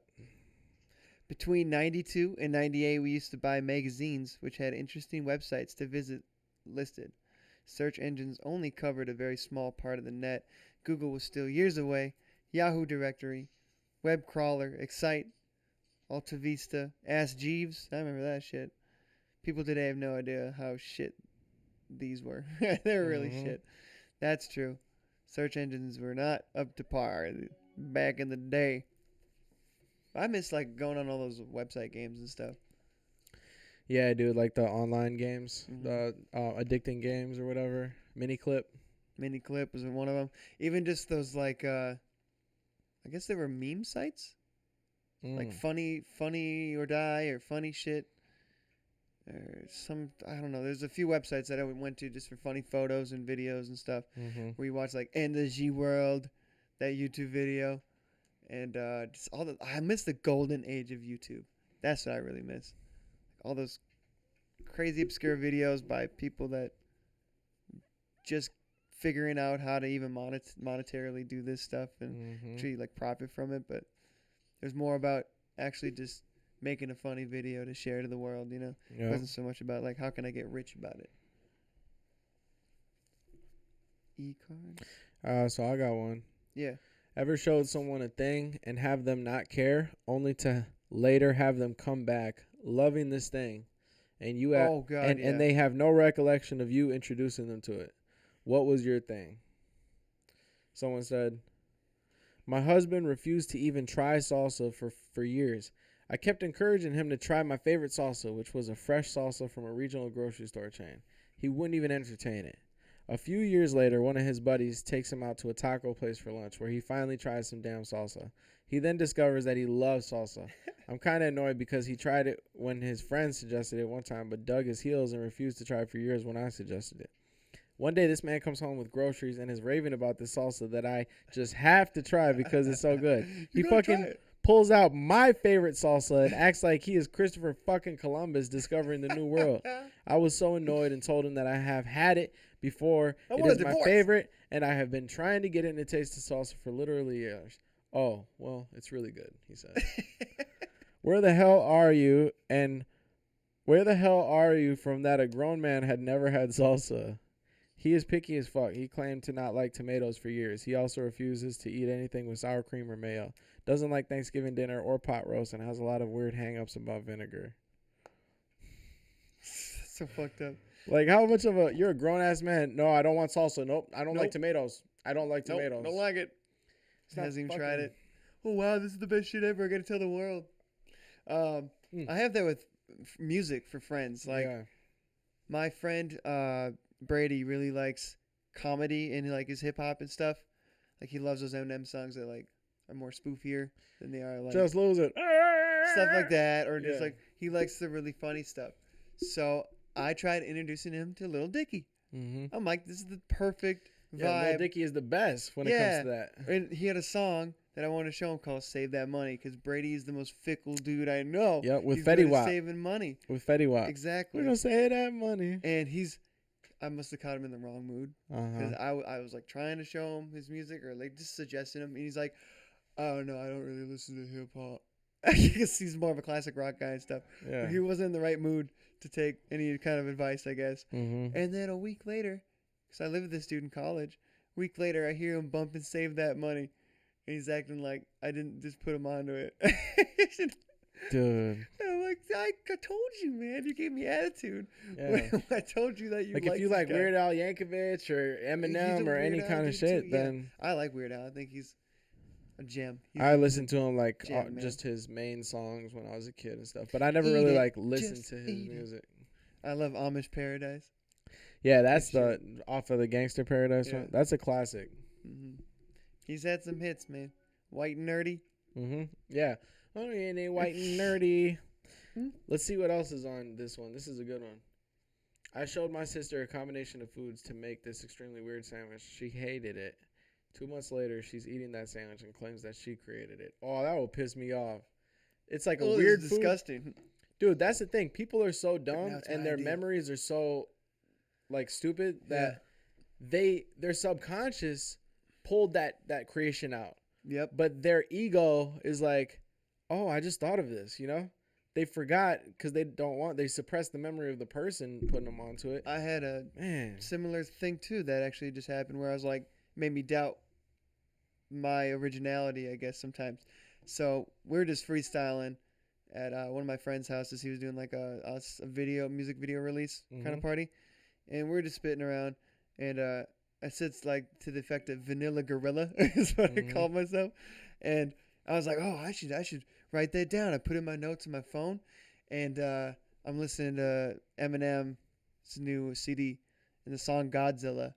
Between 92 and 98, we used to buy magazines, which had interesting websites to visit listed. Search engines only covered a very small part of the net. Google was still years away. Yahoo directory, web crawler, Excite, Alta Vista, Ask Jeeves. I remember that shit. People today have no idea how shit these were. They're really shit. That's true. Search engines were not up to par back in the day. I miss like going on all those website games and stuff. Yeah, dude, like the online games, the addicting games or whatever. Miniclip. Miniclip was one of them. Even just those like, I guess they were meme sites, like funny or die or funny shit, or some, I don't know. There's a few websites that I went to just for funny photos and videos and stuff. Where you watch like End of G World, that YouTube video, and just all the. I miss the golden age of YouTube. That's what I really miss. All those crazy obscure videos by people that just figuring out how to even monetarily do this stuff and actually like profit from it. But there's more about actually just making a funny video to share to the world, you know? Yeah. It wasn't so much about like how can I get rich about it. E-card? So I got one. Yeah. Ever showed someone a thing and have them not care, only to later have them come back loving this thing, and you and they have no recollection of you introducing them to it? What was your thing? Someone said, my husband refused to even try salsa for years. I kept encouraging him to try my favorite salsa, which was a fresh salsa from a regional grocery store chain. He wouldn't even entertain it. A few years later, one of his buddies takes him out to a taco place for lunch where he finally tries some damn salsa. He then discovers that he loves salsa. I'm kind of annoyed because he tried it when his friend suggested it one time, but dug his heels and refused to try it for years when I suggested it. One day, this man comes home with groceries and is raving about this salsa that I just have to try because it's so good. He fucking pulls out my favorite salsa and acts like he is Christopher fucking Columbus discovering the new world. I was so annoyed and told him that I have had it before. It is my favorite, and I have been trying to get it to taste the salsa for literally years. Oh, well, it's really good, he said. Where the hell are you? And where the hell are you from that a grown man had never had salsa? He is picky as fuck. He claimed to not like tomatoes for years. He also refuses to eat anything with sour cream or mayo. Doesn't like Thanksgiving dinner or pot roast and has a lot of weird hang-ups about vinegar. So fucked up. Like, how much of you're a grown-ass man. No, I don't want salsa. Nope, I don't like tomatoes. I don't like tomatoes. Don't like it. Hasn't even tried it. Oh, wow, this is the best shit ever. I got to tell the world. I have that with music for friends. Like, my friend Brady really likes comedy and like his hip-hop and stuff. Like, he loves those Eminem songs that like are more spoofier than they are like just lose it, stuff like that, or just like he likes the really funny stuff. So I tried introducing him to Lil Dicky. I'm like, this is the perfect vibe. Lil Dicky is the best when it comes to that. And he had a song that I wanted to show him called "Save That Money" because Brady is the most fickle dude I know. Yep, with he's Fetty good at Wap. saving money. With Fetty Wap. Exactly. We're gonna save that money. And I must have caught him in the wrong mood because I was like trying to show him his music or like just suggesting him, and he's like, "Oh no, I don't really listen to hip hop." Because he's more of a classic rock guy and stuff. Yeah. He wasn't in the right mood to take any kind of advice, I guess. And then a week later, because I lived with this dude in college, a week later I hear him bumping "Save That Money," and he's acting like I didn't just put him onto it. Dude. I'm like, I told you, man. You gave me attitude. Yeah. I told you that you like if you like Weird Al Yankovic or Eminem or any kind of shit, then I like Weird Al. I think he's a gem. I listened to him like gem, just his main songs when I was a kid and stuff, but I never really like listened to his music. I love Amish Paradise. Yeah, that's Good the off of the Gangster Paradise Yeah. one. That's a classic. He's had some hits, man. White and Nerdy. Yeah. Oh, yeah, white and nerdy. Hmm? Let's see what else is on this one. This is a good one. I showed my sister a combination of foods to make this extremely weird sandwich. She hated it. 2 months later, she's eating that sandwich and claims that she created it. Oh, that will piss me off. It's like a Oh, weird this is food. disgusting. Dude, that's the thing. People are so now dumb it's my and their idea. memories are so like stupid that their subconscious pulled that creation out. Yep. But their ego is like, "Oh, I just thought of this," you know? They forgot because they suppress the memory of the person putting them onto it. I had a Man. similar thing too that actually just happened where I was like, made me doubt my originality, I guess, sometimes. So we're just freestyling at one of my friend's houses. He was doing like a music video release kind of party, and we're just spitting around. And I said like to the effect of Vanilla Gorilla is what I called myself, and I was like, oh, I should write that down. I put in my notes on my phone, and I'm listening to Eminem's new CD, and the song Godzilla.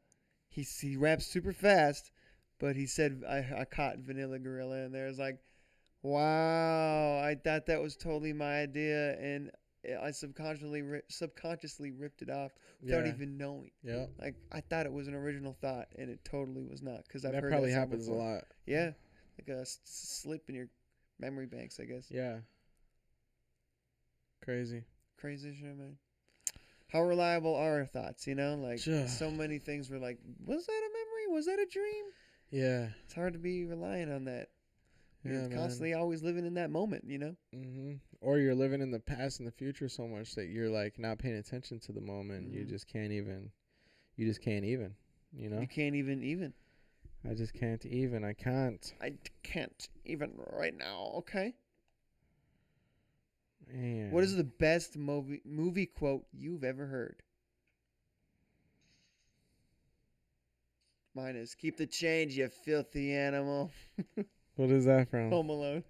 He raps super fast, but he said I caught Vanilla Gorilla, and there was like, wow, I thought that was totally my idea, and I subconsciously ripped it off without even knowing. Yeah. Like I thought it was an original thought, and it totally was not. Because I've That heard probably that song happens before. a lot. Yeah, like a slip in your memory banks, I guess. Yeah. Crazy. Crazy shit, man. How reliable are our thoughts? You know, like so many things were like, was that a memory? Was that a dream? Yeah. It's hard to be relying on that. Yeah, You're constantly always living in that moment, you know? Or you're living in the past and the future so much that you're like not paying attention to the moment. You just can't even, you know? You can't even. I just can't even. I can't. I can't even right now, okay? Man. What is the best movie quote you've ever heard? Mine is, keep the change, you filthy animal. What is that from? Home Alone.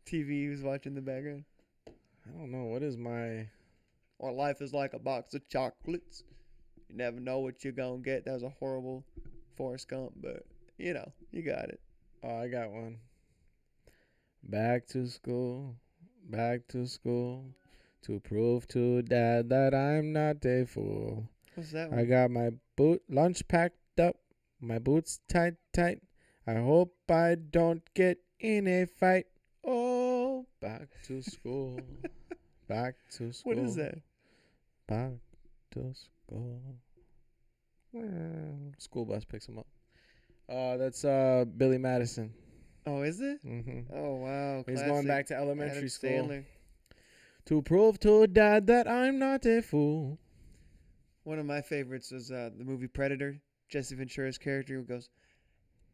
TV was watching the background. I don't know. What is my... Or life is like a box of chocolates. You never know what you're going to get. That was a horrible Forrest Gump, but, you know, you got it. Oh, I got one. Back to school. Back to school. To prove to Dad that I'm not a fool. What's that one? I got my lunch packed up. My boots tight. I hope I don't get in a fight. Oh, back to school. Back to school. What is that? Back to school. School bus picks him up. That's Billy Madison. Oh, is it? Oh, wow. He's Classic. going back to elementary Adam school. Sandler. To prove to Dad that I'm not a fool. One of my favorites was the movie Predator. Jesse Ventura's character who goes,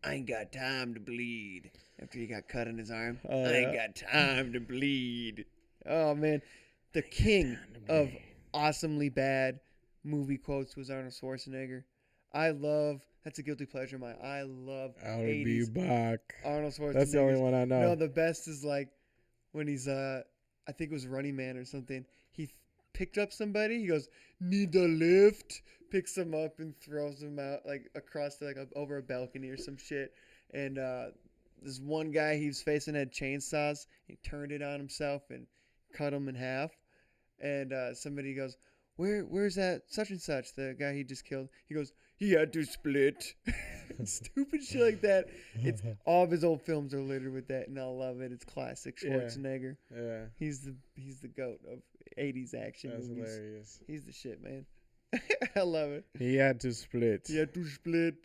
I ain't got time to bleed. After he got cut on his arm. I ain't got time to bleed. Oh, man. The king of awesomely bad movie quotes was Arnold Schwarzenegger. That's a guilty pleasure of mine. I love I'll 80s be back. Arnold Schwarzenegger. That's the only one I know. No, the best is like when he's, I think it was Running Man or something. He picked up somebody. He goes, need a lift? Picks him up and throws him out like across over a balcony or some shit. And this one guy he was facing had chainsaws. He turned it on himself and cut him in half. And somebody goes, where's that such and such, the guy he just killed? He goes, he had to split. Stupid shit like that. It's all of his old films are littered with that, and I love it. It's classic Schwarzenegger. Yeah. He's the goat of 80s action That's movies. hilarious. He's the shit, man. I love it. He had to split. He had to split.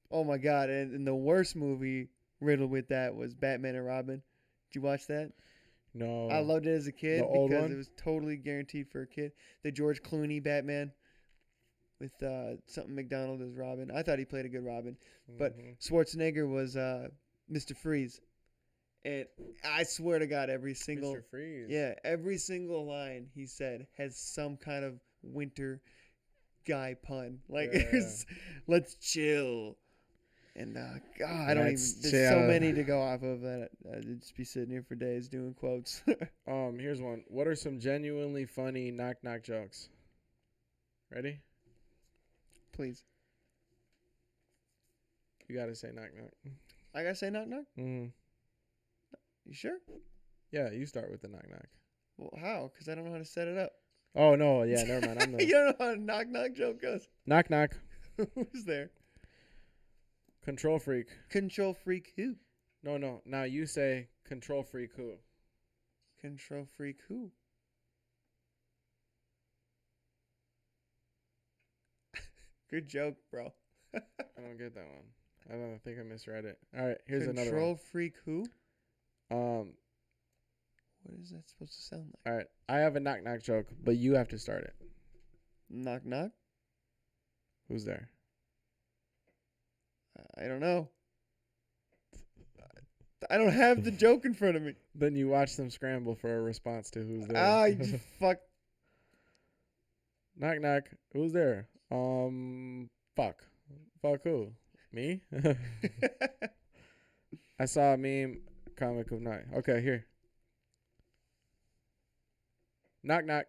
Oh my god! And the worst movie riddled with that was Batman and Robin. Did you watch that? No. I loved it as a kid The old because one? it was totally guaranteed for a kid. The George Clooney Batman with something McDonald as Robin. I thought he played a good Robin, but Schwarzenegger was Mr. Freeze, and I swear to God, every single Mr. Freeze. every single line he said has some kind of winter guy pun. Like, let's chill. And God, I don't even. That's- There's so yeah. many to go off of that I'd just be sitting here for days doing quotes. Here's one. What are some genuinely funny knock knock jokes? Ready? Please, You gotta say knock knock. I gotta say knock knock. Mm. You sure? Yeah, you start with the knock knock. Well, how? Because I don't know how to set it up. Oh no, yeah, never mind. I'm You the don't know how a knock knock joke goes. knock knock. Who's there? Control freak. Control freak who? No. Now you say control freak who? Control freak who? Good joke, bro. I don't get that one. I don't think I misread it. All right, here's another Control one. freak who? Um, What is that supposed to sound like? all right, I have a knock knock joke, but you have to start it. Knock knock? Who's there? I don't know. I don't have the joke in front of me. Then you watch them scramble for a response to who's there. Ah, you just fuck. Knock knock. Who's there? Fuck. Fuck who? Me? I saw a meme comic of night. Okay, here. Knock knock.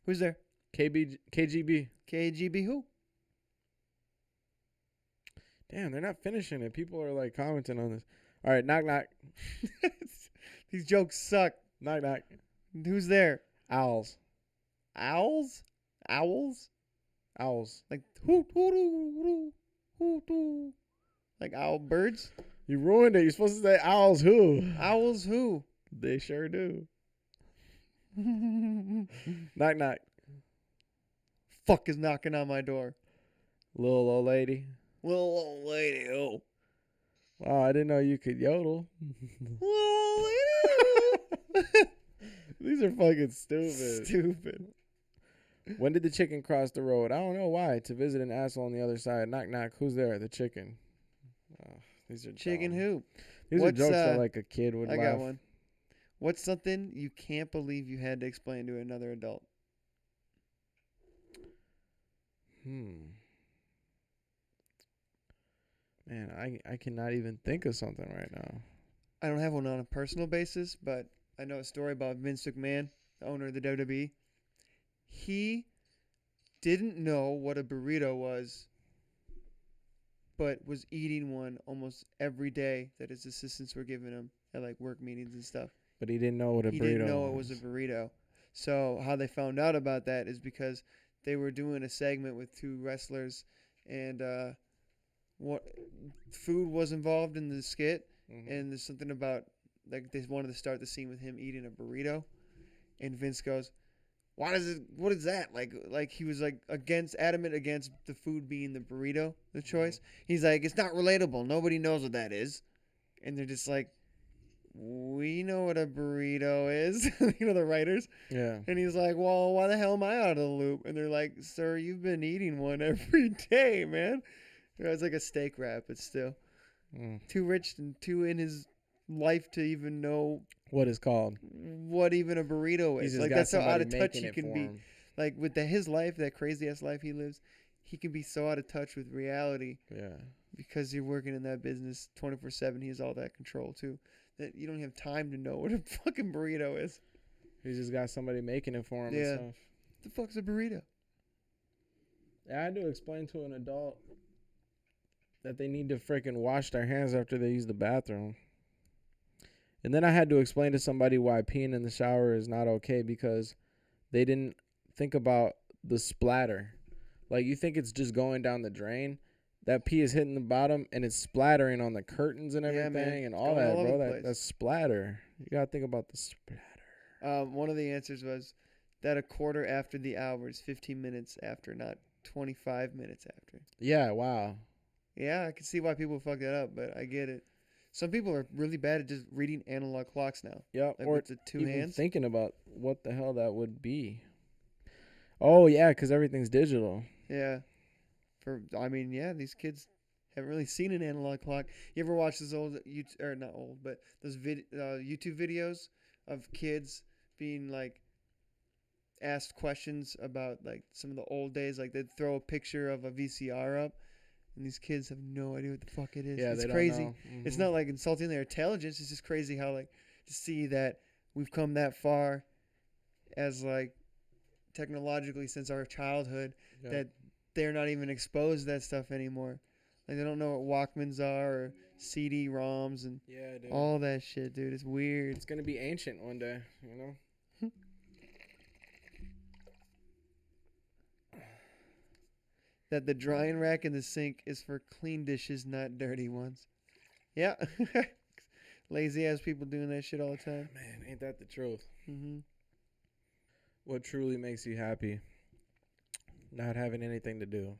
Who's there? KGB. KGB who? Damn, they're not finishing it. People are like commenting on this. All right, knock knock. These jokes suck. Knock knock. Who's there? Owls. Owls? Owls? Owls. Like hoot hoot hoot hoot hoot. Like owl birds? You ruined it. You're supposed to say owls who? Owls who? They sure do. Knock knock. Fuck is knocking on my door. Little old lady. Little old lady who? Wow, I didn't know you could yodel. Little old lady who? These are fucking stupid. Stupid. When did the chicken cross the road? I don't know why. To visit an asshole on the other side. Knock knock. Who's there? The chicken. These are Chicken dumb. who? These What's, are jokes that like a kid would I laugh. got one. What's something you can't believe you had to explain to another adult? Man, I cannot even think of something right now. I don't have one on a personal basis, but I know a story about Vince McMahon, the owner of the WWE. He didn't know what a burrito was, but was eating one almost every day that his assistants were giving him at like work meetings and stuff. But he didn't know what a He burrito didn't know it was a burrito. So how they found out about that is because they were doing a segment with two wrestlers, and what food was involved in the skit, and there's something about like they wanted to start the scene with him eating a burrito, and Vince goes, "Why does it? What is that?" Like he was like adamant against the food being the burrito, the choice. He's like, "It's not relatable. Nobody knows what that is," and they're just like, "We know what a burrito is," you know, the writers. Yeah. And he's like, "Well, why the hell am I out of the loop?" And they're like, "Sir, you've been eating one every day, man." It's like a steak wrap, but still too rich and too in his life to even know What is called? what even a burrito He's is. just Like got that's how out somebody of touch making he it can for be. him. Like with his life, that crazy ass life he lives, he can be so out of touch with reality Yeah. because you're working in that business 24/7. He has all that control too. That you don't have time to know what a fucking burrito is. He's just got somebody making it for him Yeah. and stuff. What the fuck's a burrito? I had to explain to an adult that they need to freaking wash their hands after they use the bathroom. And then I had to explain to somebody why peeing in the shower is not okay because they didn't think about the splatter. Like, you think it's just going down the drain. That pee is hitting the bottom and it's splattering on the curtains and Yeah, everything man. and It's all going that, all over bro. the place. That's splatter. You got to think about the splatter. One of the answers was that a quarter after the hour is 15 minutes after, not 25 minutes after. Yeah, wow. Yeah, I can see why people fuck that up, but I get it. Some people are really bad at just reading analog clocks now. Yep. Like Or with the two even hands. thinking about what the hell that would be. Oh, yeah, because everything's digital. Yeah. These kids haven't really seen an analog clock. You ever watch those old, or not old, but those YouTube videos of kids being like asked questions about like some of the old days? Like they'd throw a picture of a VCR up and these kids have no idea what the fuck it is. Yeah, It's they crazy. don't know. It's Mhm. not like insulting their intelligence. It's just crazy how like to see that we've come that far as like technologically since our childhood Yeah. that they're not even exposed to that stuff anymore. Like they don't know what Walkmans are or CD-ROMs and Yeah, dude. all that shit, dude. It's weird. It's gonna be ancient one day, you know. That the drying rack in the sink is for clean dishes, not dirty ones. Yeah. Lazy ass people doing that shit all the time. Man, ain't that the truth? Hmm. What truly makes you happy? Not having anything to do.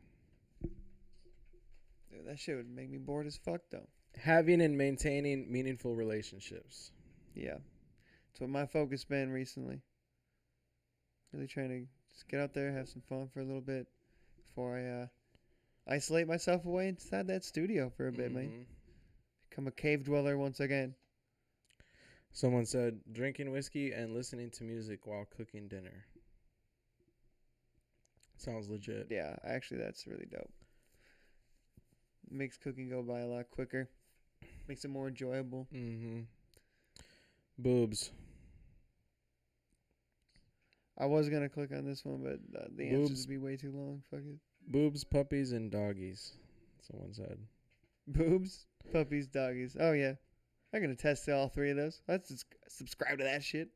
Dude, that shit would make me bored as fuck, though. Having and maintaining meaningful relationships. Yeah. That's what my focus been recently. Really trying to just get out there, have some fun for a little bit before I isolate myself away inside that studio for a bit, man. Mhm. Become a cave dweller once again. Someone said drinking whiskey and listening to music while cooking dinner. Sounds legit. Yeah, actually, that's really dope. Makes cooking go by a lot quicker. Makes it more enjoyable. Mm-hmm. Boobs. I was gonna click on this one, but the answers Boobs. would be way too long. Fuck it. Boobs, puppies, and doggies. Someone said. Boobs, puppies, doggies. Oh yeah, I can attest to all three of those. Let's just subscribe to that shit.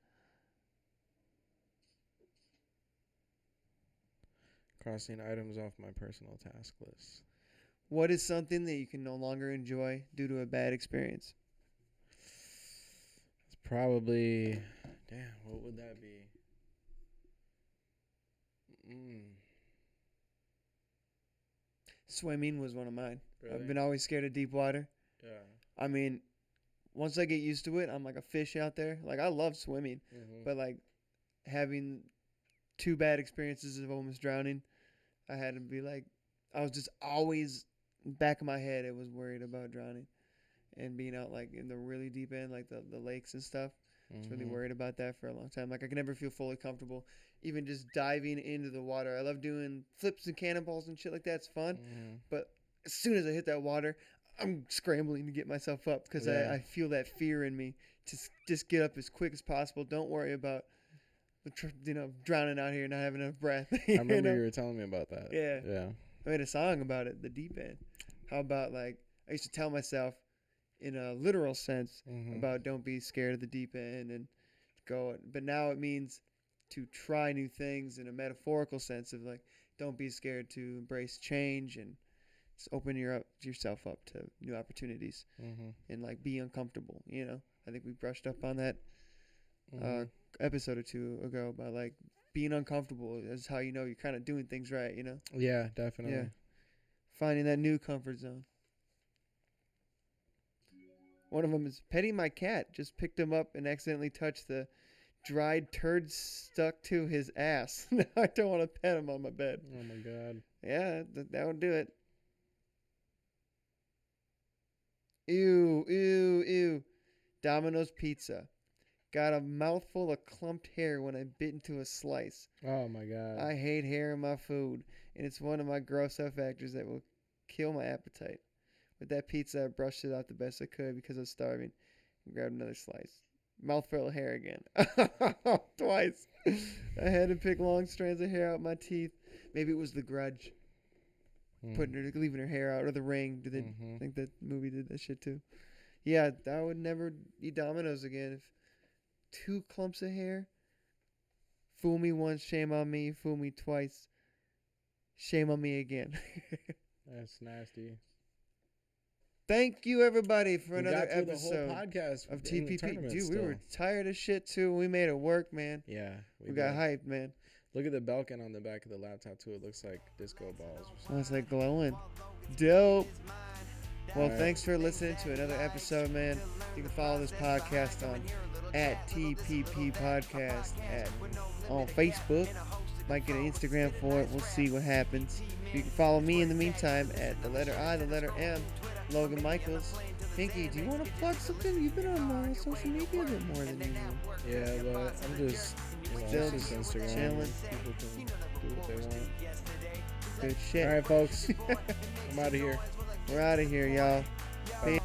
Crossing items off my personal task list. What is something that you can no longer enjoy due to a bad experience? It's probably. Damn, what would that be? Swimming was one of mine. Really? I've been always scared of deep water. Yeah. I mean, once I get used to it, I'm like a fish out there. Like I love swimming, Mm-hmm. but like having two bad experiences of almost drowning, I had to be like, I was just always back of my head. I was worried about drowning, and being out like in the really deep end, like the lakes and stuff. I was really worried about that for a long time. Like I could never feel fully comfortable, even just diving into the water. I love doing flips and cannonballs and shit like that. It's fun, Mm-hmm. but as soon as I hit that water, I'm scrambling to get myself up because Yeah. I feel that fear in me to just get up as quick as possible. Don't worry about drowning out here and not having enough breath. I remember you were telling me about that. Yeah. Yeah. I made a song about it, the deep end. How about like I used to tell myself in a literal sense Mm-hmm. about don't be scared of the deep end and go, but now it means to try new things in a metaphorical sense of like don't be scared to embrace change and just open yourself up to new opportunities Mm-hmm. and like be uncomfortable. I think we brushed up on that Mm-hmm. episode or two ago about like being uncomfortable is how you know you're kind of doing things right. Yeah, definitely. Yeah. Finding that new comfort zone. One of them is petting my cat. Just picked him up and accidentally touched the dried turd stuck to his ass. Now I don't want to pet him on my bed. Oh my god. Yeah, that would do it. Ew, ew, ew. Domino's pizza. Got a mouthful of clumped hair when I bit into a slice. Oh my god. I hate hair in my food, and it's one of my gross out factors that will kill my appetite. With that pizza, I brushed it out the best I could because I was starving and grabbed another slice. Mouthful of hair again. Twice. I had to pick long strands of hair out my teeth. Maybe it was The Grudge. Leaving her hair out, or The Ring. Did they Mhm. think that movie did that shit too? Yeah, I would never eat Domino's again. If 2 clumps of hair. Fool me once, shame on me. Fool me twice, shame on me again. That's nasty. Thank you, everybody, for We another got through the episode whole podcast of in the TPP. tournament Dude, we still. were tired of shit too. We made it work, man. Yeah. We got did. hyped, man. Look at the Belkin on the back of the laptop too. It looks like disco balls. Or something. Oh, it's like glowing. Dope. Well, All right. thanks for listening to another episode, man. You can follow this podcast on @TPP Podcast on Facebook. Might get an Instagram for it. We'll see what happens. You can follow me in the meantime at the letter I, the letter M, Logan Michaels. Pinky, do you want to plug something? You've been on social media a bit more than usual. Yeah, but I'm just, Still it's just Instagram. chilling. People can do what they want. Good shit. All right, folks. I'm out of here. We're out of here, y'all. Peace.